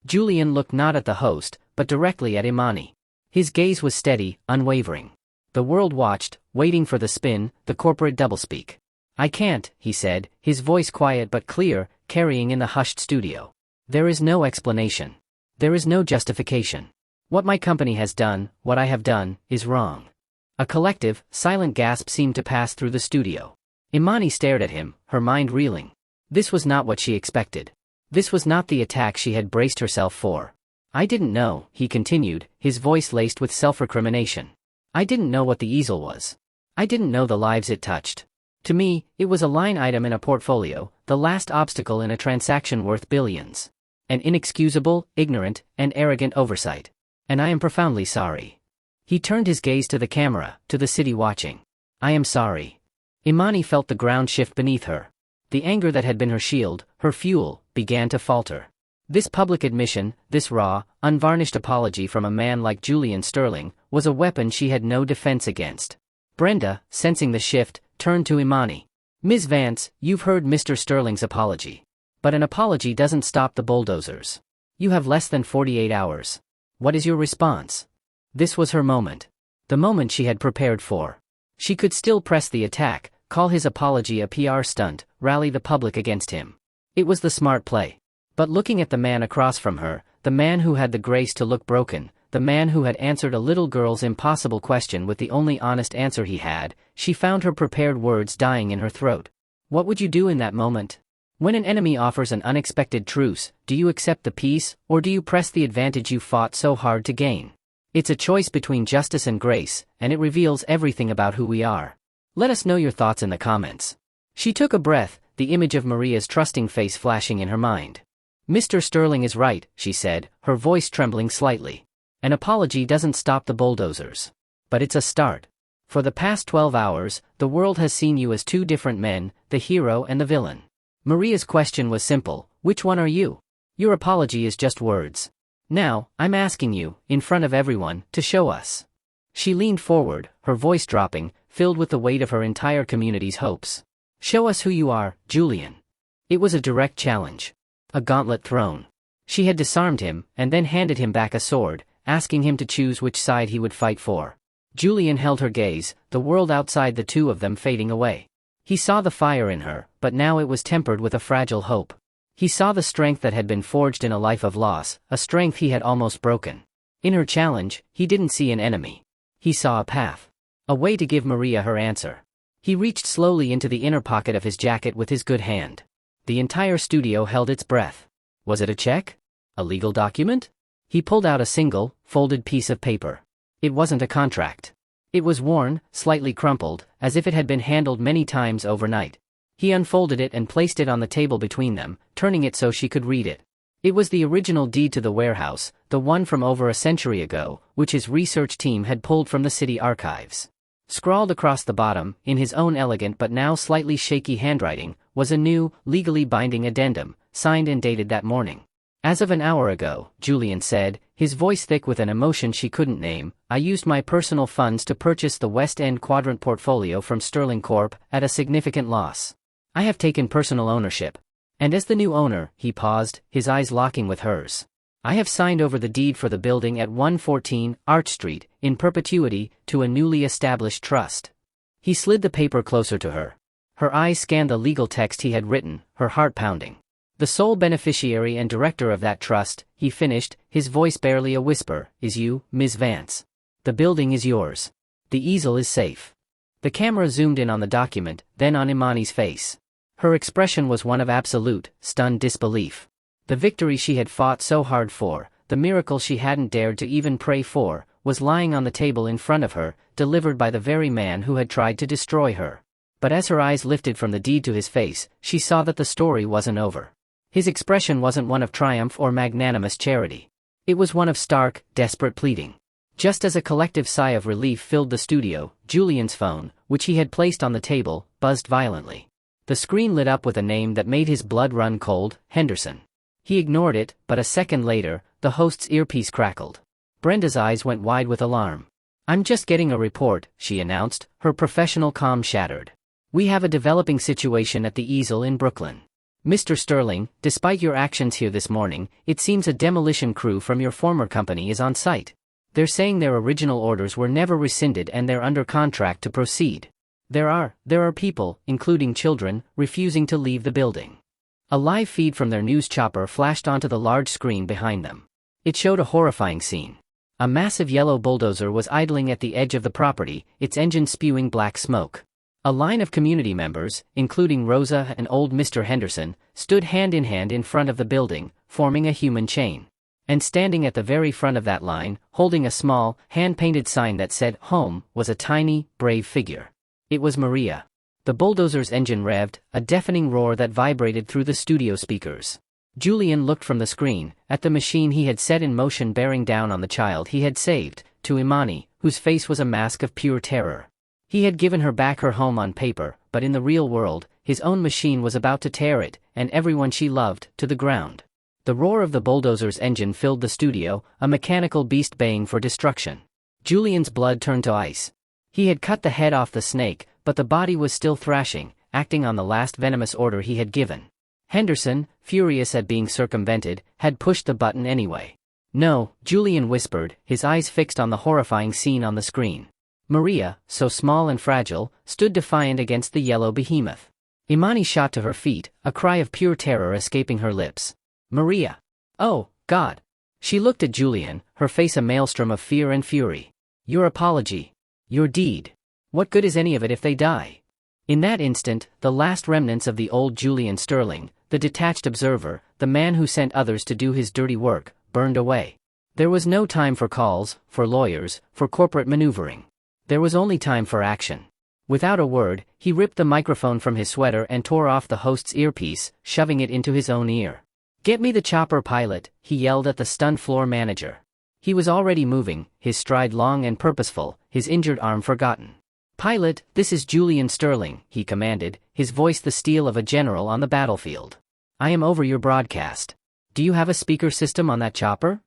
Julian looked not at the host, but directly at Imani. His gaze was steady, unwavering. The world watched, waiting for the spin, the corporate doublespeak. "I can't," he said, his voice quiet but clear, carrying in the hushed studio. "There is no explanation. There is no justification. What my company has done, what I have done, is wrong." A collective, silent gasp seemed to pass through the studio. Imani stared at him, her mind reeling. This was not what she expected. This was not the attack she had braced herself for. "I didn't know," he continued, his voice laced with self-recrimination. "I didn't know what the easel was. I didn't know the lives it touched. To me, it was a line item in a portfolio, the last obstacle in a transaction worth billions. An inexcusable, ignorant, and arrogant oversight. And I am profoundly sorry." He turned his gaze to the camera, to the city watching. "I am sorry." Imani felt the ground shift beneath her. The anger that had been her shield, her fuel, began to falter. This public admission, this raw, unvarnished apology from a man like Julian Sterling, was a weapon she had no defense against. Brenda, sensing the shift, turned to Imani. "Ms. Vance, you've heard Mr. Sterling's apology. But an apology doesn't stop the bulldozers. You have less than 48 hours. What is your response?" This was her moment. The moment she had prepared for. She could still press the attack, call his apology a PR stunt, rally the public against him. It was the smart play. But looking at the man across from her, the man who had the grace to look broken, the man who had answered a little girl's impossible question with the only honest answer he had, she found her prepared words dying in her throat. What would you do in that moment? When an enemy offers an unexpected truce, do you accept the peace, or do you press the advantage you fought so hard to gain? It's a choice between justice and grace, and it reveals everything about who we are. Let us know your thoughts in the comments. She took a breath, the image of Maria's trusting face flashing in her mind. Mr. Sterling is right, she said, her voice trembling slightly. An apology doesn't stop the bulldozers. But it's a start. For the past 12 hours, the world has seen you as two different men, the hero and the villain. Maria's question was simple, which one are you? Your apology is just words. Now, I'm asking you, in front of everyone, to show us. She leaned forward, her voice dropping, filled with the weight of her entire community's hopes. Show us who you are, Julian. It was a direct challenge. A gauntlet thrown. She had disarmed him, and then handed him back a sword, asking him to choose which side he would fight for. Julian held her gaze, the world outside the two of them fading away. He saw the fire in her, but now it was tempered with a fragile hope. He saw the strength that had been forged in a life of loss, a strength he had almost broken. In her challenge, he didn't see an enemy. He saw a path. A way to give Maria her answer. He reached slowly into the inner pocket of his jacket with his good hand. The entire studio held its breath. Was it a check? A legal document? He pulled out a single, folded piece of paper. It wasn't a contract. It was worn, slightly crumpled, as if it had been handled many times overnight. He unfolded it and placed it on the table between them, turning it so she could read it. It was the original deed to the warehouse, the one from over a century ago, which his research team had pulled from the city archives. Scrawled across the bottom, in his own elegant but now slightly shaky handwriting, was a new, legally binding addendum, signed and dated that morning. As of an hour ago, Julian said, his voice thick with an emotion she couldn't name, I used my personal funds to purchase the West End Quadrant portfolio from Sterling Corp. At a significant loss. I have taken personal ownership. And as the new owner, he paused, his eyes locking with hers. I have signed over the deed for the building at 114 Arch Street, in perpetuity, to a newly established trust. He slid the paper closer to her. Her eyes scanned the legal text he had written, her heart pounding. The sole beneficiary and director of that trust, he finished, his voice barely a whisper, is you, Ms. Vance. The building is yours. The easel is safe. The camera zoomed in on the document, then on Imani's face. Her expression was one of absolute, stunned disbelief. The victory she had fought so hard for, the miracle she hadn't dared to even pray for, was lying on the table in front of her, delivered by the very man who had tried to destroy her. But as her eyes lifted from the deed to his face, she saw that the story wasn't over. His expression wasn't one of triumph or magnanimous charity. It was one of stark, desperate pleading. Just as a collective sigh of relief filled the studio, Julian's phone, which he had placed on the table, buzzed violently. The screen lit up with a name that made his blood run cold, Henderson. He ignored it, but a second later, the host's earpiece crackled. Brenda's eyes went wide with alarm. I'm just getting a report, she announced, her professional calm shattered. We have a developing situation at the easel in Brooklyn. Mr. Sterling, despite your actions here this morning, it seems a demolition crew from your former company is on site. They're saying their original orders were never rescinded and they're under contract to proceed. There are people, including children, refusing to leave the building. A live feed from their news chopper flashed onto the large screen behind them. It showed a horrifying scene. A massive yellow bulldozer was idling at the edge of the property, its engine spewing black smoke. A line of community members, including Rosa and old Mr. Henderson, stood hand in front of the building, forming a human chain. And standing at the very front of that line, holding a small, hand-painted sign that said, Home, was a tiny, brave figure. It was Maria. The bulldozer's engine revved, a deafening roar that vibrated through the studio speakers. Julian looked from the screen, at the machine he had set in motion bearing down on the child he had saved, to Imani, whose face was a mask of pure terror. He had given her back her home on paper, but in the real world, his own machine was about to tear it, and everyone she loved, to the ground. The roar of the bulldozer's engine filled the studio, a mechanical beast baying for destruction. Julian's blood turned to ice. He had cut the head off the snake, but the body was still thrashing, acting on the last venomous order he had given. Henderson, furious at being circumvented, had pushed the button anyway. No, Julian whispered, his eyes fixed on the horrifying scene on the screen. Maria, so small and fragile, stood defiant against the yellow behemoth. Imani shot to her feet, a cry of pure terror escaping her lips. Maria! Oh, God! She looked at Julian, her face a maelstrom of fear and fury. Your apology. Your deed. What good is any of it if they die? In that instant, the last remnants of the old Julian Sterling, the detached observer, the man who sent others to do his dirty work, burned away. There was no time for calls, for lawyers, for corporate maneuvering. There was only time for action. Without a word, he ripped the microphone from his sweater and tore off the host's earpiece, shoving it into his own ear. Get me the chopper, pilot, he yelled at the stunned floor manager. He was already moving, his stride long and purposeful, his injured arm forgotten. Pilot, this is Julian Sterling, he commanded, his voice the steel of a general on the battlefield. I am over your broadcast. Do you have a speaker system on that chopper?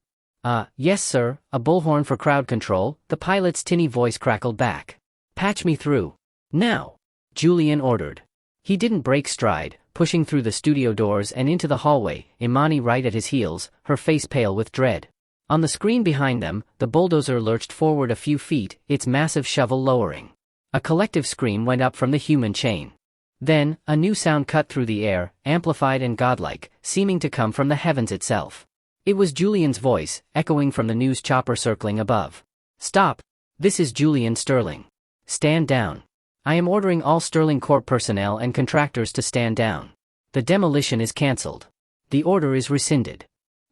Yes sir, a bullhorn for crowd control, the pilot's tinny voice crackled back. Patch me through. Now! Julian ordered. He didn't break stride, pushing through the studio doors and into the hallway, Imani right at his heels, her face pale with dread. On the screen behind them, the bulldozer lurched forward a few feet, its massive shovel lowering. A collective scream went up from the human chain. Then, a new sound cut through the air, amplified and godlike, seeming to come from the heavens itself. It was Julian's voice, echoing from the news chopper circling above. Stop! This is Julian Sterling. Stand down. I am ordering all Sterling Corp personnel and contractors to stand down. The demolition is cancelled. The order is rescinded.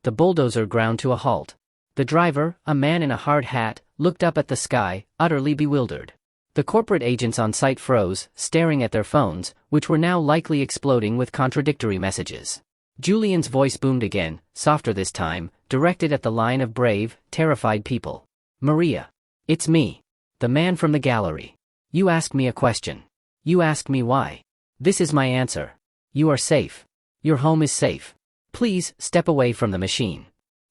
The bulldozer ground to a halt. The driver, a man in a hard hat, looked up at the sky, utterly bewildered. The corporate agents on site froze, staring at their phones, which were now likely exploding with contradictory messages. Julian's voice boomed again, softer this time, directed at the line of brave, terrified people. Maria. It's me. The man from the gallery. You asked me a question. You asked me why. This is my answer. You are safe. Your home is safe. Please, step away from the machine.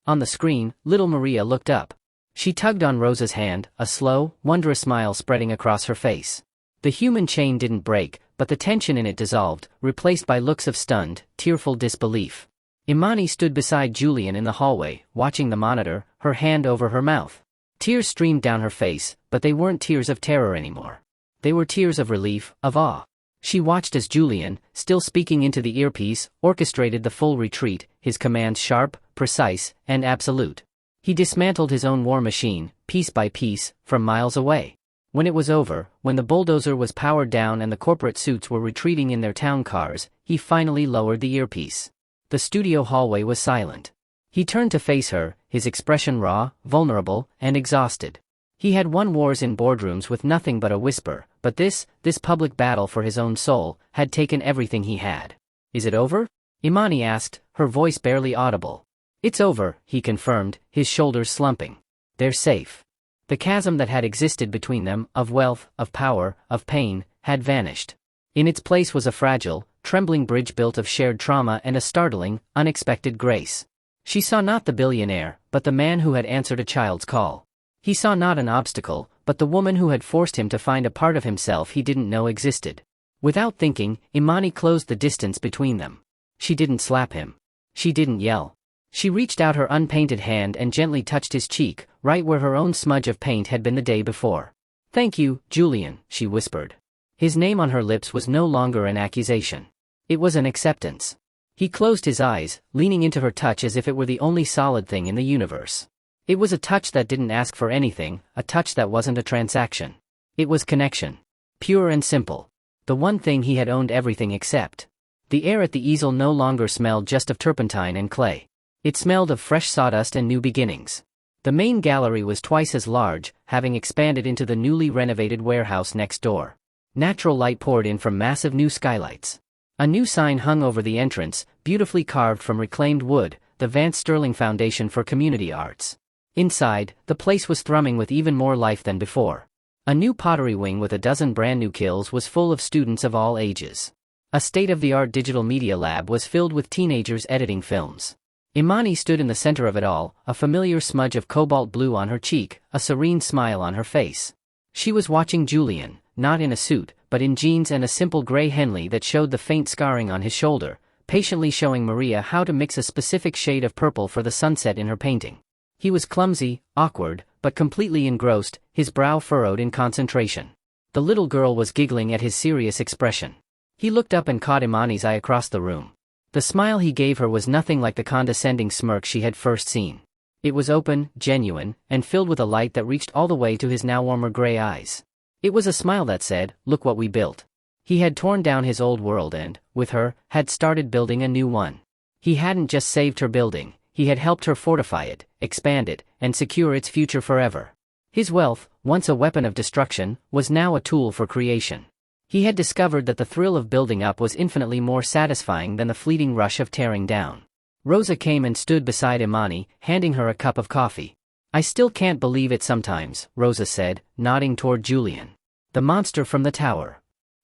On the screen, little Maria looked up. She tugged on Rosa's hand, a slow, wondrous smile spreading across her face. The human chain didn't break, but the tension in it dissolved, replaced by looks of stunned, tearful disbelief. Imani stood beside Julian in the hallway, watching the monitor, her hand over her mouth. Tears streamed down her face, but they weren't tears of terror anymore. They were tears of relief, of awe. She watched as Julian, still speaking into the earpiece, orchestrated the full retreat, his commands sharp, precise, and absolute. He dismantled his own war machine, piece by piece, from miles away. When it was over, when the bulldozer was powered down and the corporate suits were retreating in their town cars, he finally lowered the earpiece. The studio hallway was silent. He turned to face her, his expression raw, vulnerable, and exhausted. He had won wars in boardrooms with nothing but a whisper, but this public battle for his own soul, had taken everything he had. Is it over? Imani asked, her voice barely audible. It's over, he confirmed, his shoulders slumping. They're safe. The chasm that had existed between them, of wealth, of power, of pain, had vanished. In its place was a fragile, trembling bridge built of shared trauma and a startling, unexpected grace. She saw not the billionaire, but the man who had answered a child's call. He saw not an obstacle, but the woman who had forced him to find a part of himself he didn't know existed. Without thinking, Imani closed the distance between them. She didn't slap him. She didn't yell. She reached out her unpainted hand and gently touched his cheek, right where her own smudge of paint had been the day before. Thank you, Julian, she whispered. His name on her lips was no longer an accusation. It was an acceptance. He closed his eyes, leaning into her touch as if it were the only solid thing in the universe. It was a touch that didn't ask for anything, a touch that wasn't a transaction. It was connection. Pure and simple. The one thing he had owned everything except. The air at the easel no longer smelled just of turpentine and clay. It smelled of fresh sawdust and new beginnings. The main gallery was twice as large, having expanded into the newly renovated warehouse next door. Natural light poured in from massive new skylights. A new sign hung over the entrance, beautifully carved from reclaimed wood, the Vance Sterling Foundation for Community Arts. Inside, the place was thrumming with even more life than before. A new pottery wing with a dozen brand new kilns was full of students of all ages. A state-of-the-art digital media lab was filled with teenagers editing films. Imani stood in the center of it all, a familiar smudge of cobalt blue on her cheek, a serene smile on her face. She was watching Julian, not in a suit, but in jeans and a simple gray Henley that showed the faint scarring on his shoulder, patiently showing Maria how to mix a specific shade of purple for the sunset in her painting. He was clumsy, awkward, but completely engrossed, his brow furrowed in concentration. The little girl was giggling at his serious expression. He looked up and caught Imani's eye across the room. The smile he gave her was nothing like the condescending smirk she had first seen. It was open, genuine, and filled with a light that reached all the way to his now warmer gray eyes. It was a smile that said, "Look what we built." He had torn down his old world and, with her, had started building a new one. He hadn't just saved her building, he had helped her fortify it, expand it, and secure its future forever. His wealth, once a weapon of destruction, was now a tool for creation. He had discovered that the thrill of building up was infinitely more satisfying than the fleeting rush of tearing down. Rosa came and stood beside Imani, handing her a cup of coffee. "I still can't believe it sometimes," Rosa said, nodding toward Julian. "The monster from the tower."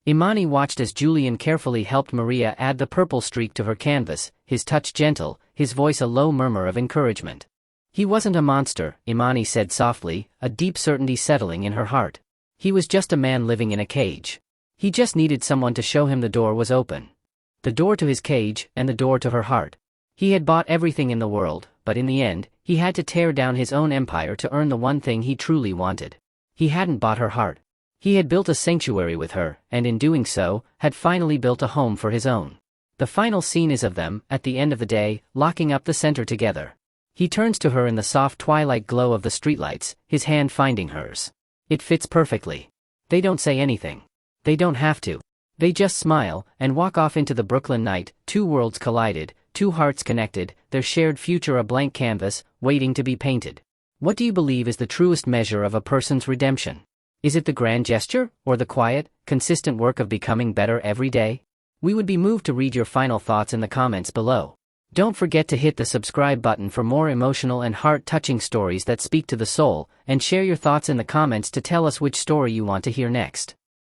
Imani watched as Julian carefully helped Maria add the purple streak to her canvas, his touch gentle, his voice a low murmur of encouragement. "He wasn't a monster," Imani said softly, a deep certainty settling in her heart. "He was just a man living in a cage. He just needed someone to show him the door was open. The door to his cage, and the door to her heart. He had bought everything in the world, but in the end, he had to tear down his own empire to earn the one thing he truly wanted. He hadn't bought her heart. He had built a sanctuary with her, and in doing so, had finally built a home for his own. The final scene is of them, at the end of the day, locking up the center together. He turns to her in the soft twilight glow of the streetlights, his hand finding hers. It fits perfectly. They don't say anything. They don't have to. They just smile, and walk off into the Brooklyn night, two worlds collided, two hearts connected, their shared future a blank canvas, waiting to be painted. What do you believe is the truest measure of a person's redemption? Is it the grand gesture, or the quiet, consistent work of becoming better every day? We would be moved to read your final thoughts in the comments below. Don't forget to hit the subscribe button for more emotional and heart-touching stories that speak to the soul, and share your thoughts in the comments to tell us which story you want to hear next.